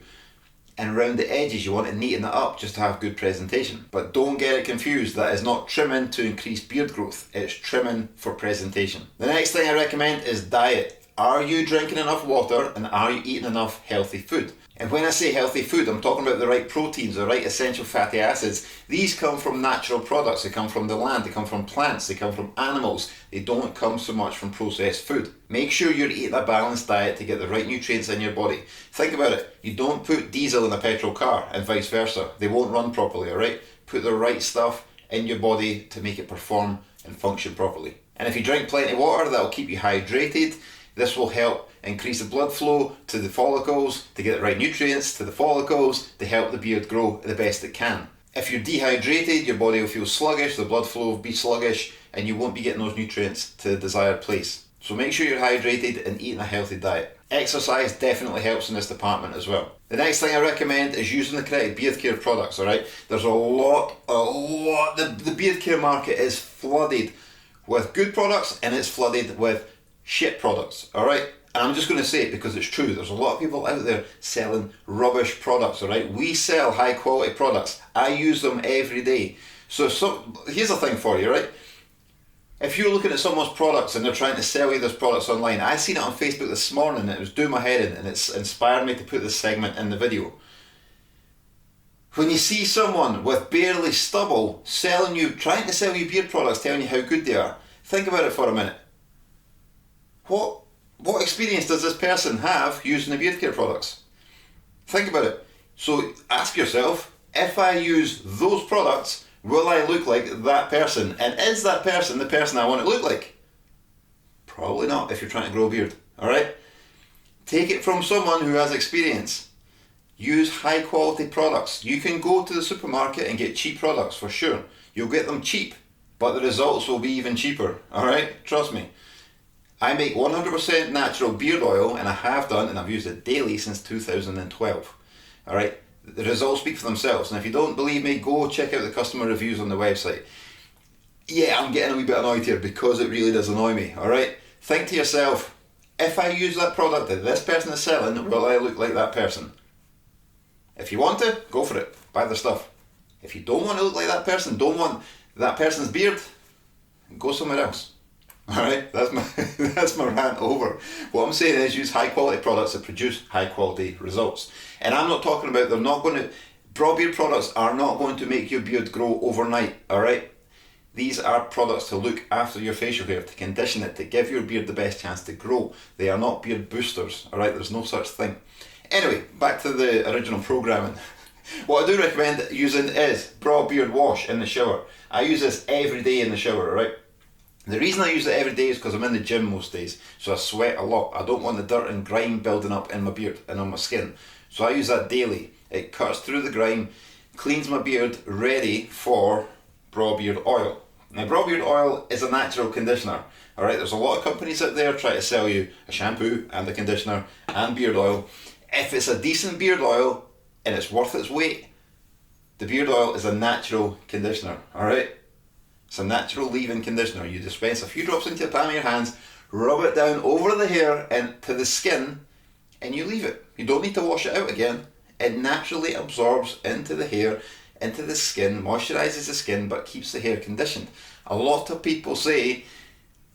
And around the edges you want to neaten it up just to have good presentation. But don't get it confused, that is not trimming to increase beard growth, it's trimming for presentation. The next thing I recommend is diet. Are you drinking enough water and are you eating enough healthy food? And when I say healthy food, I'm talking about the right proteins, the right essential fatty acids. These come from natural products, they come from the land, they come from plants, they come from animals. They don't come so much from processed food. Make sure you're eating a balanced diet to get the right nutrients in your body. Think about it, you don't put diesel in a petrol car and vice versa. They won't run properly, alright? Put the right stuff in your body to make it perform and function properly. And if you drink plenty of water, that'll keep you hydrated. This will help increase the blood flow to the follicles, to get the right nutrients to the follicles, to help the beard grow the best it can. If you're dehydrated, your body will feel sluggish, the blood flow will be sluggish, and you won't be getting those nutrients to the desired place. So make sure you're hydrated and eating a healthy diet. Exercise definitely helps in this department as well. The next thing I recommend is using the correct beard care products, alright? There's a lot, the beard care market is flooded with good products and it's flooded with shit products, alright? And I'm just going to say it because it's true. There's a lot of people out there selling rubbish products, alright? We sell high quality products. I use them every day. So here's the thing for you, right? If you're looking at someone's products and they're trying to sell you those products online, I seen it on Facebook this morning and it was doing my head in and it's inspired me to put this segment in the video. When you see someone with barely stubble trying to sell you beard products, telling you how good they are, think about it for a minute. What experience does this person have using the beard care products? Think about it. So ask yourself, if I use those products, will I look like that person? And is that person the person I want to look like? Probably not if you're trying to grow a beard. Alright? Take it from someone who has experience. Use high quality products. You can go to the supermarket and get cheap products for sure. You'll get them cheap, but the results will be even cheaper. Alright? Trust me. I make 100% natural beard oil, and I have done, and I've used it daily since 2012. Alright? The results speak for themselves, and if you don't believe me, go check out the customer reviews on the website. Yeah, I'm getting a wee bit annoyed here because it really does annoy me. Alright? Think to yourself, if I use that product that this person is selling, will I look like that person? If you want to, go for it. Buy the stuff. If you don't want to look like that person, don't want that person's beard, go somewhere else. Alright, that's my rant over. What I'm saying is use high quality products that produce high quality results. And I'm not talking about, Braw Beard products are not going to make your beard grow overnight. Alright, these are products to look after your facial hair, to condition it, to give your beard the best chance to grow. They are not beard boosters. Alright, there's no such thing. Anyway, back to the original programming. What I do recommend using is Braw Beard Wash in the shower. I use this every day in the shower, right? The reason I use it every day is because I'm in the gym most days, so I sweat a lot. I don't want the dirt and grime building up in my beard and on my skin. So I use that daily. It cuts through the grime, cleans my beard, ready for Braw Beard oil. Now, Braw Beard oil is a natural conditioner. Alright, there's a lot of companies out there trying to sell you a shampoo and a conditioner and beard oil. If it's a decent beard oil and it's worth its weight, the beard oil is a natural conditioner. Alright? It's a natural leave-in conditioner. You dispense a few drops into the palm of your hands, rub it down over the hair and to the skin, and you leave it. You don't need to wash it out again. It naturally absorbs into the hair, into the skin, moisturises the skin, but keeps the hair conditioned. A lot of people say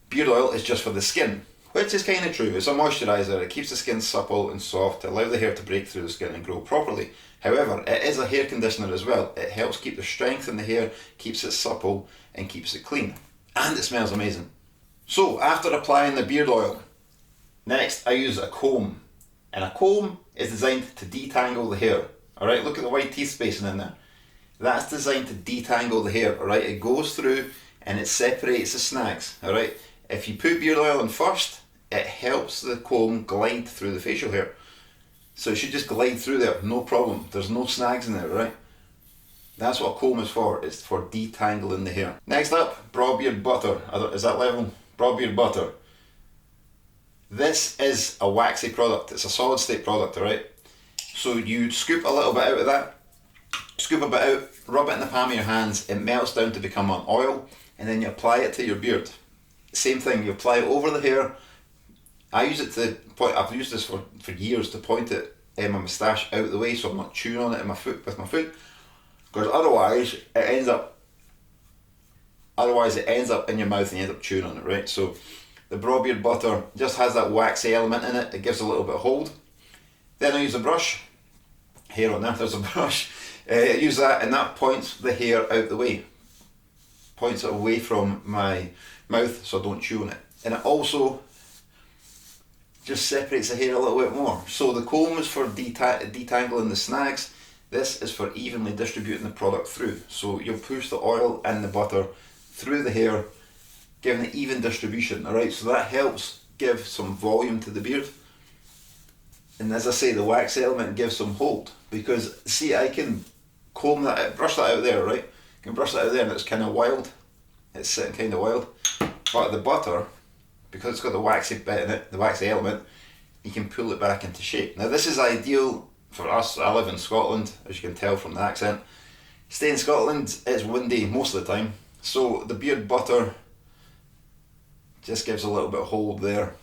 beard oil is just for the skin, which is kind of true. It's a moisturiser. It keeps the skin supple and soft to allow the hair to break through the skin and grow properly. However, it is a hair conditioner as well. It helps keep the strength in the hair, keeps it supple and keeps it clean. And it smells amazing. So, after applying the beard oil, next I use a comb. And a comb is designed to detangle the hair. Alright, look at the white teeth spacing in there. That's designed to detangle the hair. Alright, it goes through and it separates the snags. Alright, if you put beard oil in first, it helps the comb glide through the facial hair. So it should just glide through there, no problem. There's no snags in there, right? That's what a comb is for. It's for detangling the hair. Next up, Braw Beard butter. Is that level? Braw Beard butter. This is a waxy product. It's a solid state product, alright? So you scoop a little bit out of that, scoop a bit out, rub it in the palm of your hands, it melts down to become an oil, and then you apply it to your beard. Same thing, you apply it over the hair. I use it to point, I've used this for years to point it in my moustache out of the way so I'm not chewing on it in my foot with my foot. Because otherwise it ends up in your mouth and you end up chewing on it, right? So the Braw Beard butter just has that waxy element in it. It gives a little bit of hold. Then I use a brush. Hair on there, there's a brush. I use that and that points the hair out the way. Points it away from my mouth so I don't chew on it. And it also just separates the hair a little bit more. So the comb is for detangling the snags. This is for evenly distributing the product through. So you'll push the oil and the butter through the hair, giving it even distribution. Alright, so that helps give some volume to the beard. And as I say, the wax element gives some hold. Because see, I can comb that, brush that out there, right? I can brush that out there and it's kind of wild. It's sitting kind of wild. But the butter, because it's got the waxy bit in it, the waxy element, you can pull it back into shape. Now this is ideal for us. I live in Scotland, as you can tell from the accent. Stay in Scotland, it's windy most of the time. So the beard butter just gives a little bit of hold there.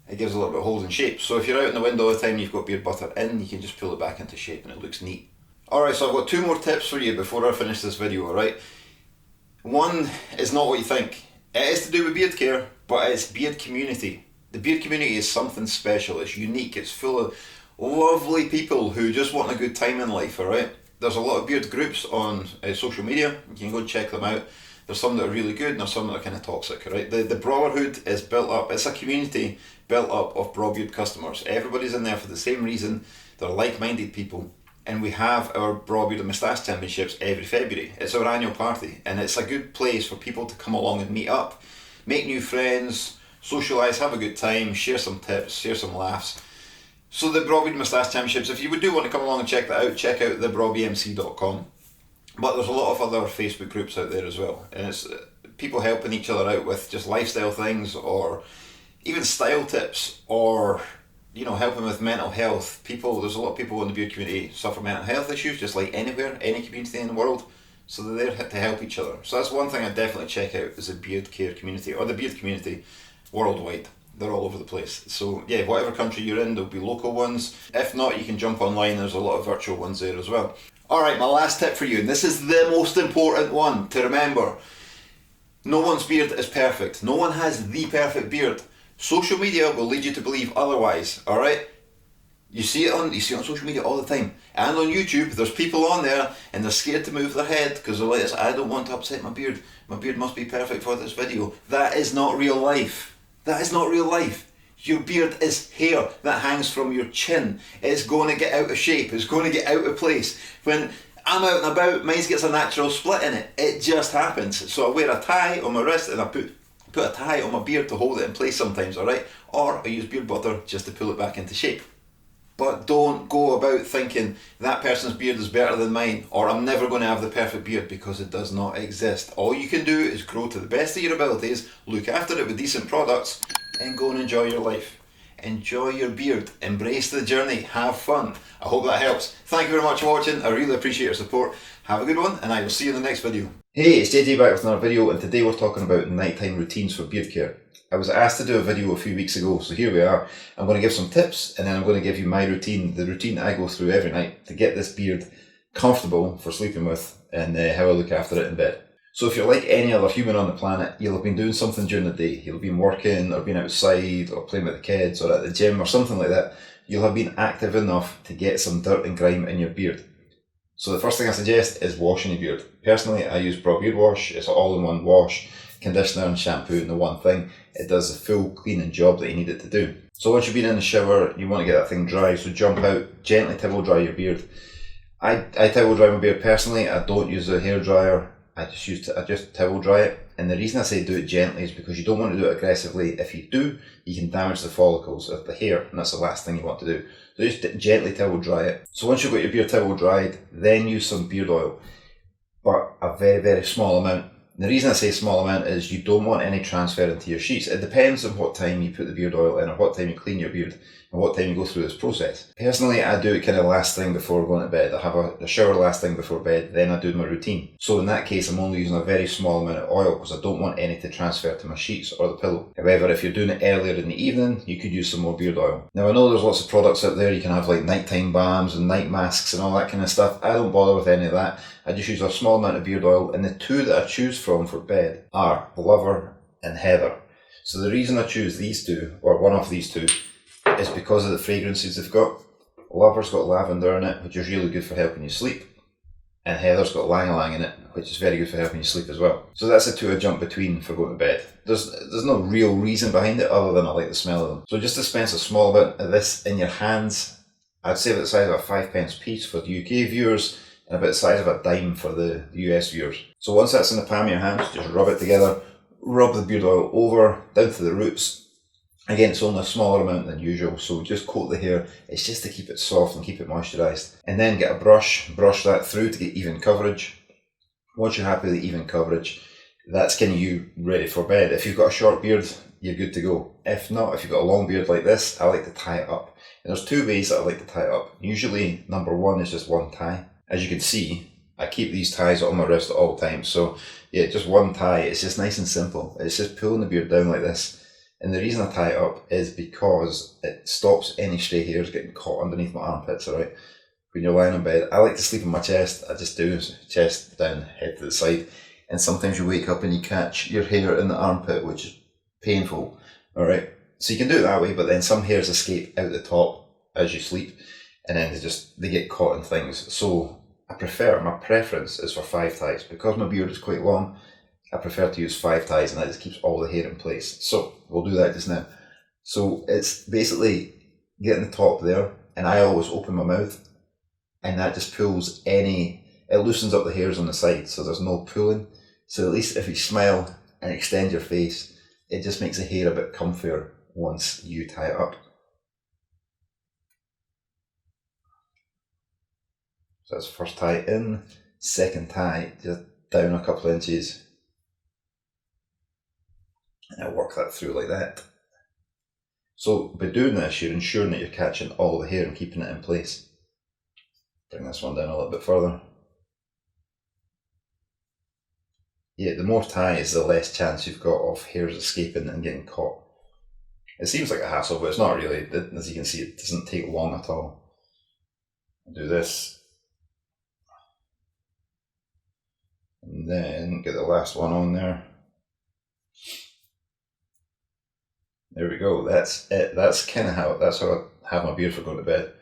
It gives a little bit of hold and shape. So if you're out in the wind all the time and you've got beard butter in, you can just pull it back into shape and it looks neat. Alright, so I've got 2 more tips for you before I finish this video, alright? One is not what you think. It is to do with beard care, but it's beard community. The beard community is something special, it's unique, it's full of lovely people who just want a good time in life, alright? There's a lot of beard groups on social media, you can go and check them out. There's some that are really good and there's some that are kind of toxic, right? The Brotherhood is built up, it's a community built up of Braw Beard customers. Everybody's in there for the same reason. They're like-minded people. And we have our Braw Beard and Moustache Championships every February. It's our annual party, and it's a good place for people to come along and meet up, make new friends, socialise, have a good time, share some tips, share some laughs. So the Braw Beard and Moustache Championships, if you do want to come along and check that out, check out thebrawbmc.com. But there's a lot of other Facebook groups out there as well, and it's people helping each other out with just lifestyle things, or even style tips, or helping with mental health. There's a lot of people in the beard community suffer mental health issues, just like anywhere, any community in the world. So they're there to help each other. So that's one thing I'd definitely check out, is the beard care community, or the beard community worldwide. They're all over the place. So yeah, whatever country you're in, there'll be local ones. If not, you can jump online, there's a lot of virtual ones there as well. Alright, my last tip for you, and this is the most important one to remember. No one's beard is perfect. No one has the perfect beard. Social media will lead you to believe otherwise, alright? You see it on social media all the time. And on YouTube, there's people on there and they're scared to move their head because they're like, I don't want to upset my beard. My beard must be perfect for this video. That is not real life. That is not real life. Your beard is hair that hangs from your chin. It's going to get out of shape. It's going to get out of place. When I'm out and about, mine gets a natural split in it. It just happens. So I wear a tie on my wrist and I put a tie on my beard to hold it in place sometimes, alright? Or I use beard butter just to pull it back into shape. But don't go about thinking that person's beard is better than mine, or I'm never going to have the perfect beard, because it does not exist. All you can do is grow to the best of your abilities, look after it with decent products, and go and enjoy your life. Enjoy your beard, embrace the journey, have fun. I hope that helps. Thank you very much for watching, I really appreciate your support. Have a good one, and I will see you in the next video. Hey, it's JJ back with another video, and today we're talking about nighttime routines for beard care. I was asked to do a video a few weeks ago, so here we are. I'm going to give some tips, and then I'm going to give you my routine, the routine I go through every night to get this beard comfortable for sleeping with, and how I look after it in bed. So if you're like any other human on the planet, you'll have been doing something during the day. You'll have been working, or been outside, or playing with the kids, or at the gym, or something like that. You'll have been active enough to get some dirt and grime in your beard. So the first thing I suggest is washing your beard. Personally, I use Braw Beard Wash. It's an all-in-one wash, conditioner and shampoo in the one thing. It does the full cleaning job that you need it to do. So once you've been in the shower, you want to get that thing dry, so jump out, gently towel dry your beard. I towel dry my beard personally. I don't use a hair dryer. I just towel dry it. And the reason I say do it gently is because you don't want to do it aggressively. If you do, you can damage the follicles of the hair, and that's the last thing you want to do. So just gently towel dry it. So once you've got your beard towel dried, then use some beard oil, but a very, very small amount. The reason I say small amount is you don't want any transfer into your sheets. It depends on what time you put the beard oil in, or what time you clean your beard, and what time you go through this process. Personally, I do it kind of last thing before going to bed. I have a shower last thing before bed, then I do my routine. So in that case, I'm only using a very small amount of oil because I don't want any to transfer to my sheets or the pillow. However, if you're doing it earlier in the evening, you could use some more beard oil. Now I know there's lots of products out there. You can have like nighttime balms and night masks and all that kind of stuff. I don't bother with any of that. I just use a small amount of beard oil, and the two that I choose from for bed are Lover and Heather. So the reason I choose these two, or one of these two, is because of the fragrances they've got. Lover's got lavender in it, which is really good for helping you sleep, and Heather's got lang ylang in it, which is very good for helping you sleep as well. So that's the two I jump between for going to bed. There's no real reason behind it other than I like the smell of them. So just dispense a small bit of this in your hands. I'd say about the size of a 5p piece for the UK viewers, and about the size of a dime for the US viewers. So once that's in the palm of your hands, just rub it together, rub the beard oil over, down to the roots. Again, it's only a smaller amount than usual, so just coat the hair. It's just to keep it soft and keep it moisturised. And then get a brush that through to get even coverage. Once you're happy with the even coverage, that's kind of you ready for bed. If you've got a short beard, you're good to go. If not, if you've got a long beard like this, I like to tie it up. And there's two ways that I like to tie it up. Usually, number one is just one tie. As you can see, I keep these ties on my wrist at all times. So yeah, just one tie. It's just nice and simple. It's just pulling the beard down like this. And the reason I tie it up is because it stops any stray hairs getting caught underneath my armpits, alright? When you're lying in bed, I like to sleep on my chest. I just do chest down, head to the side. And sometimes you wake up and you catch your hair in the armpit, which is painful, alright? So you can do it that way, but then some hairs escape out the top as you sleep, and then they get caught in things. So my preference is for 5 ties. Because my beard is quite long, I prefer to use 5 ties, and that just keeps all the hair in place. So we'll do that just now. So it's basically getting the top there, and I always open my mouth, and that just pulls it loosens up the hairs on the side, so there's no pulling. So at least if you smile and extend your face, it just makes the hair a bit comfier once you tie it up. So that's first tie in, second tie just down a couple of inches, and I'll work that through like that. So by doing this, you're ensuring that you're catching all the hair and keeping it in place. Bring this one down a little bit further. Yeah, the more ties, the less chance you've got of hairs escaping and getting caught. It seems like a hassle, but it's not really. As you can see, it doesn't take long at all. I'll do this. And then get the last one on there. There we go, that's it. That's kind of how I have my beard for going to bed.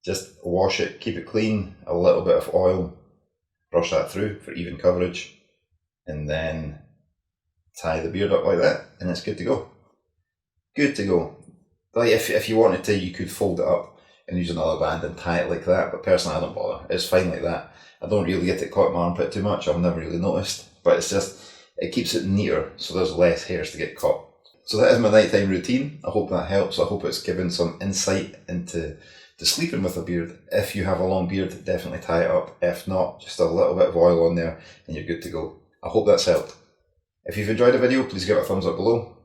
Just wash it, keep it clean, a little bit of oil, brush that through for even coverage, and then tie the beard up like that, and it's good to go. Good to go. Like if you wanted to, you could fold it up and use another band and tie it like that, but personally I don't bother. It's fine like that. I don't really get it caught in my armpit too much, I've never really noticed, but it's just, it keeps it neater so there's less hairs to get caught. So that is my nighttime routine. I hope that helps. I hope it's given some insight into sleeping with a beard. If you have a long beard, definitely tie it up. If not, just a little bit of oil on there and you're good to go. I hope that's helped. If you've enjoyed the video, please give it a thumbs up below.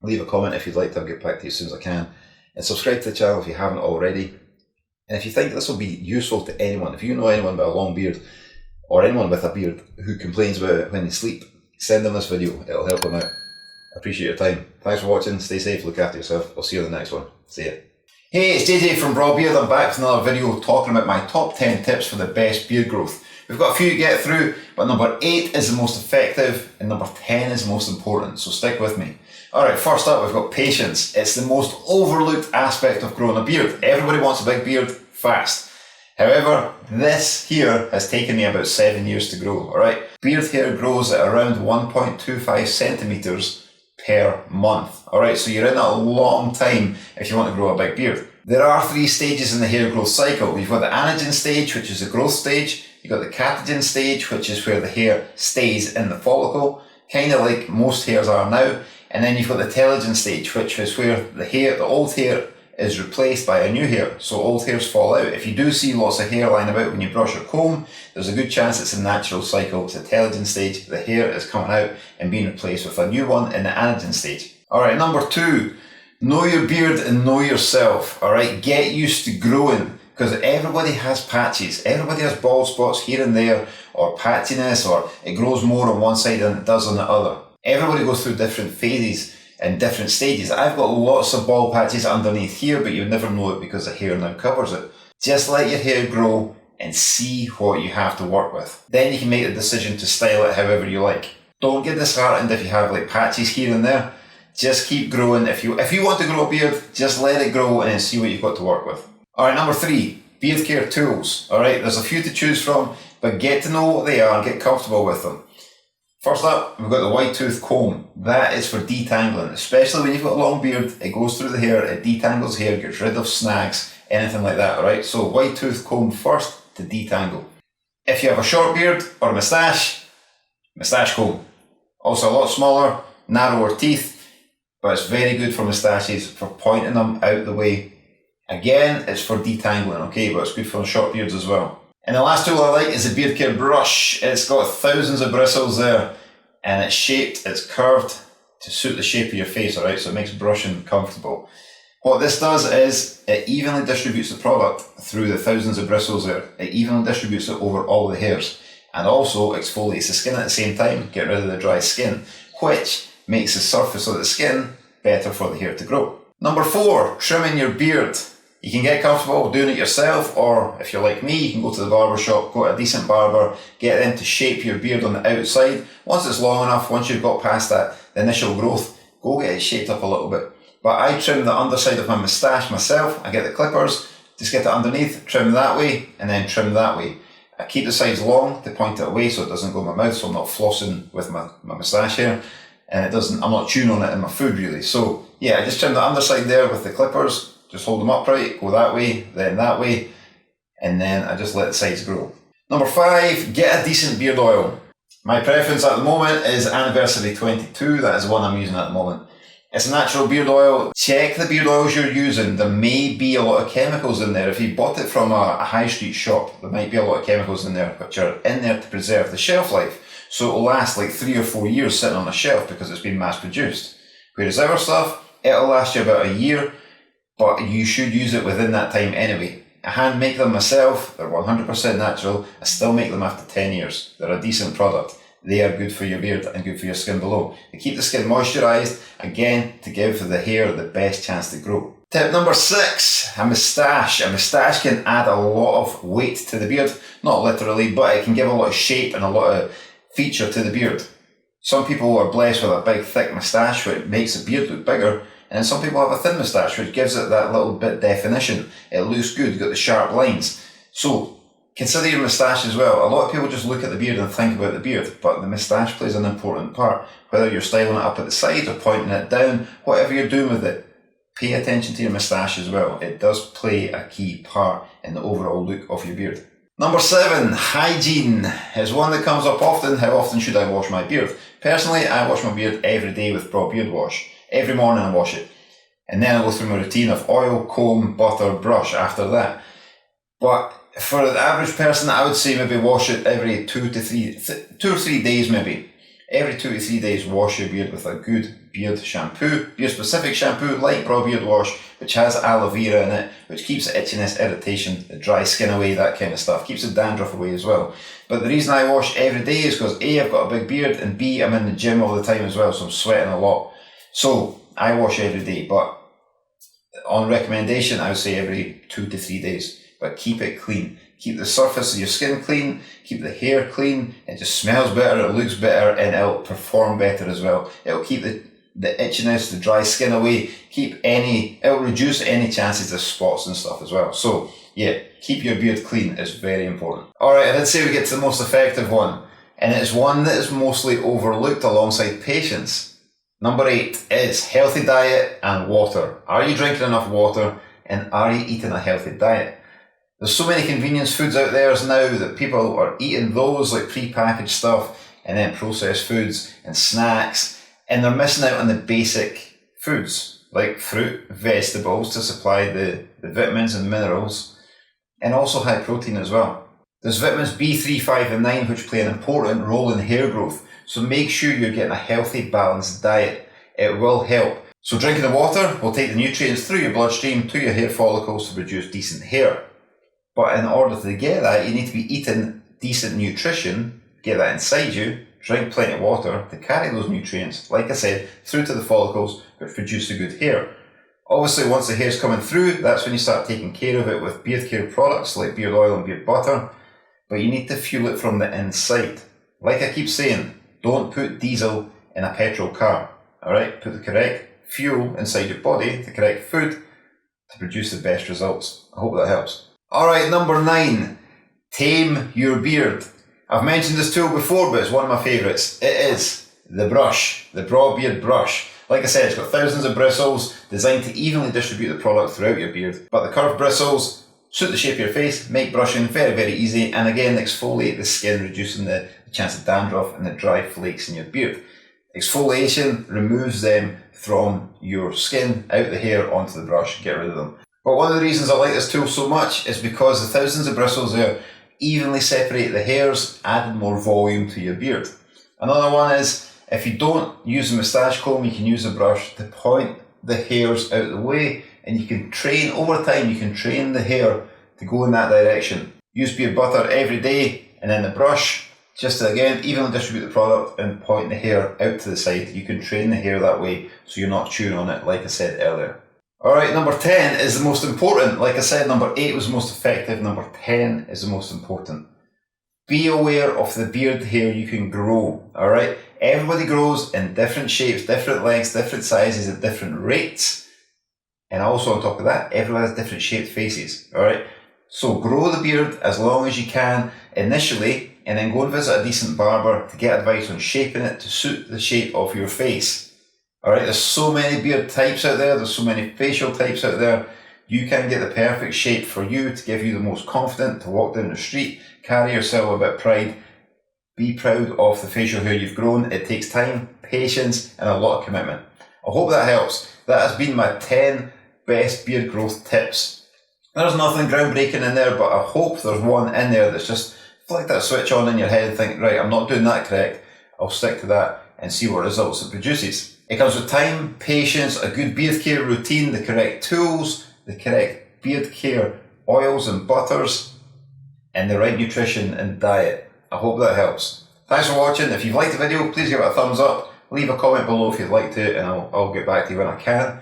Leave a comment if you'd like to. I'll get back to you as soon as I can. And subscribe to the channel if you haven't already. And if you think this will be useful to anyone, if you know anyone with a long beard or anyone with a beard who complains about it when they sleep, send them this video. It'll help them out. I appreciate your time. Thanks for watching. Stay safe. Look after yourself. I'll see you in the next one. See ya. Hey, it's JJ from Braw Beard. I'm back with another video talking about my top 10 tips for the best beard growth. We've got a few to get through, but number 8 is the most effective and number 10 is the most important, so stick with me. Alright, first up we've got patience. It's the most overlooked aspect of growing a beard. Everybody wants a big beard fast. However, this here has taken me about 7 years to grow, alright? Beard hair grows at around 1.25 centimetres per month. Alright, so you're in a long time if you want to grow a big beard. There are 3 stages in the hair growth cycle. You've got the anagen stage, which is the growth stage. You've got the catagen stage, which is where the hair stays in the follicle, kind of like most hairs are now. And then you've got the telogen stage, which is where the old hair is replaced by a new hair. So old hairs fall out. If you do see lots of hair lying about when you brush or comb, there's a good chance it's a natural cycle. It's a telogen stage. The hair is coming out and being replaced with a new one in the anagen stage. Alright, number 2, know your beard and know yourself. Alright, get used to growing, because everybody has patches. Everybody has bald spots here and there, or patchiness, or it grows more on one side than it does on the other. Everybody goes through different phases and different stages. I've got lots of bald patches underneath here, but you never know it because the hair now covers it. Just let your hair grow and see what you have to work with. Then you can make the decision to style it however you like. Don't get disheartened if you have like patches here and there. Just keep growing. If you want to grow a beard, just let it grow and then see what you've got to work with. Alright, number 3, beard care tools. Alright, there's a few to choose from, but get to know what they are and get comfortable with them. First up, we've got the white tooth comb. That is for detangling, especially when you've got a long beard. It goes through the hair, it detangles hair, gets rid of snags, anything like that, alright? So white tooth comb first to detangle. If you have a short beard or a moustache comb. Also a lot smaller, narrower teeth, but it's very good for moustaches, for pointing them out the way. Again, it's for detangling, okay, but it's good for short beards as well. And the last tool I like is the beard care brush. It's got thousands of bristles there, and it's shaped, it's curved to suit the shape of your face, alright, so it makes brushing comfortable. What this does is it evenly distributes the product through the thousands of bristles there. It evenly distributes it over all the hairs, and also exfoliates the skin at the same time, getting rid of the dry skin, which makes the surface of the skin better for the hair to grow. Number 4, trimming your beard. You can get comfortable doing it yourself, or if you're like me, you can go to the barber shop, go to a decent barber, get them to shape your beard on the outside. Once it's long enough, once you've got past that the initial growth, go get it shaped up a little bit. But I trim the underside of my moustache myself. I get the clippers, just get it underneath, trim that way, and then trim that way. I keep the sides long to point it away so it doesn't go in my mouth, so I'm not flossing with my moustache hair, and I'm not chewing on it in my food really. So yeah, I just trim the underside there with the clippers, just hold them upright, go that way, then that way, and then I just let the sides grow. Number 5, get a decent beard oil. My preference at the moment is Anniversary 22, that is the one I'm using at the moment. It's a natural beard oil. Check the beard oils you're using. There may be a lot of chemicals in there. If you bought it from a high street shop, there might be a lot of chemicals in there which are in there to preserve the shelf life. So it'll last like 3 or 4 years sitting on a shelf because it's been mass produced. Whereas our stuff, it'll last you about a year, but you should use it within that time anyway. I hand make them myself. They're 100% natural. I still make them after 10 years. They're a decent product. They are good for your beard and good for your skin below. They keep the skin moisturised, again, to give the hair the best chance to grow. Tip number 6, a moustache. A moustache can add a lot of weight to the beard. Not literally, but it can give a lot of shape and a lot of feature to the beard. Some people are blessed with a big thick moustache which makes the beard look bigger, and then some people have a thin moustache which gives it that little bit definition. It looks good, got the sharp lines. So consider your moustache as well. A lot of people just look at the beard and think about the beard, but the moustache plays an important part. Whether you're styling it up at the sides or pointing it down, whatever you're doing with it, pay attention to your moustache as well. It does play a key part in the overall look of your beard. Number 7, hygiene is one that comes up often. How often should I wash my beard? Personally, I wash my beard every day with Braw Beard wash. Every morning I wash it. And then I go through my routine of oil, comb, butter, brush after that. But for the average person, I would say maybe wash it every 2 or 3 days maybe. Every 2 to 3 days, wash your beard with a good beard shampoo, beard specific shampoo like Braw Beard wash, which has aloe vera in it, which keeps the itchiness, irritation, the dry skin away, that kind of stuff, keeps the dandruff away as well. But the reason I wash every day is because A, I've got a big beard, and B, I'm in the gym all the time as well, so I'm sweating a lot. So I wash every day, but on recommendation, I would say every 2 to 3 days. But keep it clean. Keep the surface of your skin clean, keep the hair clean. It just smells better, it looks better, and it'll perform better as well. It'll keep the itchiness, the dry skin away, it'll reduce any chances of spots and stuff as well. So yeah, keep your beard clean is very important. Alright, I did say we get to the most effective one, and it is one that is mostly overlooked alongside patience. Number 8 is healthy diet and water. Are you drinking enough water, and are you eating a healthy diet? There's so many convenience foods out there now that people are eating those, like pre-packaged stuff, and then processed foods and snacks, and they're missing out on the basic foods like fruit, vegetables to supply the vitamins and minerals, and also high protein as well. There's vitamins B3, 5 and 9 which play an important role in hair growth, so make sure you're getting a healthy, balanced diet. It will help. So drinking the water will take the nutrients through your bloodstream to your hair follicles to produce decent hair. But in order to get that, you need to be eating decent nutrition, get that inside you, drink plenty of water to carry those nutrients, like I said, through to the follicles which produce the good hair. Obviously, once the hair's coming through, that's when you start taking care of it with beard care products like beard oil and beard butter, but you need to fuel it from the inside. Like I keep saying, don't put diesel in a petrol car, alright? Put the correct fuel inside your body, the correct food, to produce the best results. I hope that helps. Alright, number 9, tame your beard. I've mentioned this tool before, but it's one of my favourites. It is the brush, the Braw Beard brush. Like I said, it's got thousands of bristles designed to evenly distribute the product throughout your beard. But the curved bristles suit the shape of your face, make brushing very, very easy, and again exfoliate the skin, reducing the chance of dandruff and the dry flakes in your beard. Exfoliation removes them from your skin, out the hair, onto the brush, get rid of them. But one of the reasons I like this tool so much is because the thousands of bristles there evenly separate the hairs, adding more volume to your beard. Another one is, if you don't use a moustache comb, you can use a brush to point the hairs out of the way, and you can train, over time, you can train the hair to go in that direction. Use beard butter every day, and then the brush, just to again evenly distribute the product and point the hair out to the side. You can train the hair that way, so you're not chewing on it, like I said earlier. Alright, number 10 is the most important. Like I said, number 8 was the most effective, number 10 is the most important. Be aware of the beard hair you can grow, alright? Everybody grows in different shapes, different lengths, different sizes at different rates. And also on top of that, everyone has different shaped faces, alright? So grow the beard as long as you can initially, and then go and visit a decent barber to get advice on shaping it to suit the shape of your face. Alright, there's so many beard types out there, there's so many facial types out there. You can get the perfect shape for you to give you the most confident to walk down the street, carry yourself with a bit of pride, be proud of the facial hair you've grown. It takes time, patience, and a lot of commitment. I hope that helps. That has been my 10 best beard growth tips. There's nothing groundbreaking in there, but I hope there's one in there that's just flick that switch on in your head and think, right, I'm not doing that correct. I'll stick to that and see what results it produces. It comes with time, patience, a good beard care routine, the correct tools, the correct beard care oils and butters, and the right nutrition and diet. I hope that helps. Thanks for watching. If you've liked the video, please give it a thumbs up. Leave a comment below if you'd like to, and I'll get back to you when I can.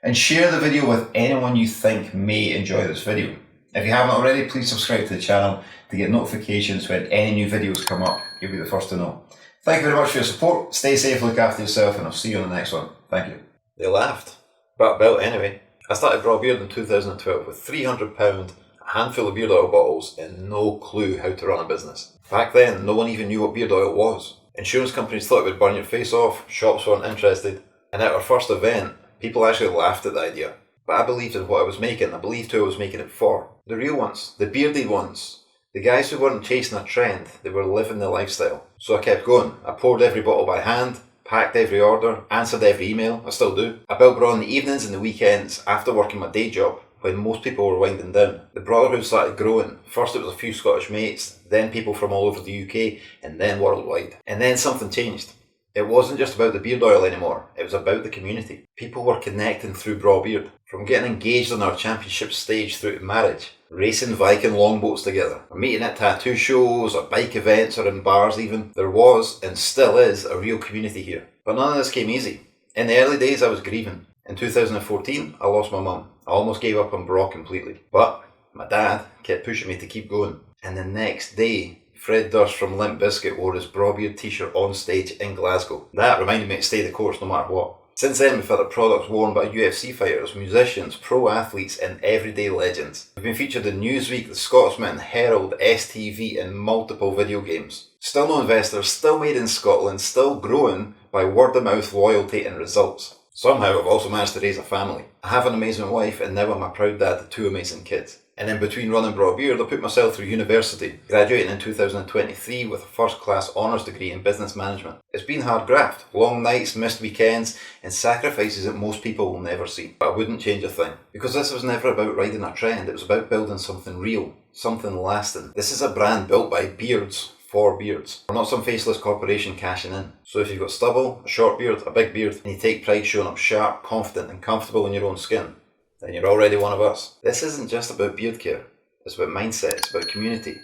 And share the video with anyone you think may enjoy this video. If you haven't already, please subscribe to the channel to get notifications when any new videos come up. You'll be the first to know. Thank you very much for your support. Stay safe, look after yourself, and I'll see you on the next one. Thank you. They laughed. But about anyway. I started Braw Beard in 2012 with £300, a handful of beard oil bottles, and no clue how to run a business. Back then, no one even knew what beard oil was. Insurance companies thought it would burn your face off, shops weren't interested, and at our first event, people actually laughed at the idea. But I believed in what I was making, I believed who I was making it for. The real ones, the bearded ones, the guys who weren't chasing a trend, they were living the lifestyle. So I kept going. I poured every bottle by hand, packed every order, answered every email, I still do. I built Braw in the evenings and the weekends after working my day job, when most people were winding down. The brotherhood started growing. First it was a few Scottish mates, then people from all over the UK, and then worldwide. And then something changed. It wasn't just about the beard oil anymore, it was about the community. People were connecting through Braw Beard. From getting engaged on our championship stage through to marriage, racing Viking longboats together, or meeting at tattoo shows, or bike events, or in bars even. There was, and still is, a real community here. But none of this came easy. In the early days I was grieving. In 2014, I lost my mum. I almost gave up on Braw completely. But my dad kept pushing me to keep going. And the next day, Fred Durst from Limp Bizkit wore his Braw Beard t-shirt on stage in Glasgow. That reminded me to stay the course no matter what. Since then, we've had our products worn by UFC fighters, musicians, pro athletes, and everyday legends. We've been featured in Newsweek, The Scotsman, Herald, STV, and multiple video games. Still no investors, still made in Scotland, still growing by word of mouth, loyalty, and results. Somehow, I've also managed to raise a family. I have an amazing wife, and now I'm a proud dad to 2 amazing kids. And in between running Braw Beard, I put myself through university, graduating in 2023 with a first-class honours degree in business management. It's been hard graft, long nights, missed weekends, and sacrifices that most people will never see. But I wouldn't change a thing. Because this was never about riding a trend, it was about building something real, something lasting. This is a brand built by beards for beards. We're not some faceless corporation cashing in. So if you've got stubble, a short beard, a big beard, and you take pride showing up sharp, confident, and comfortable in your own skin, then you're already one of us. This isn't just about beard care. It's about mindset, it's about community.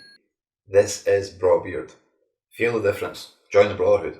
This is Braw Beard. Feel the difference. Join the brotherhood.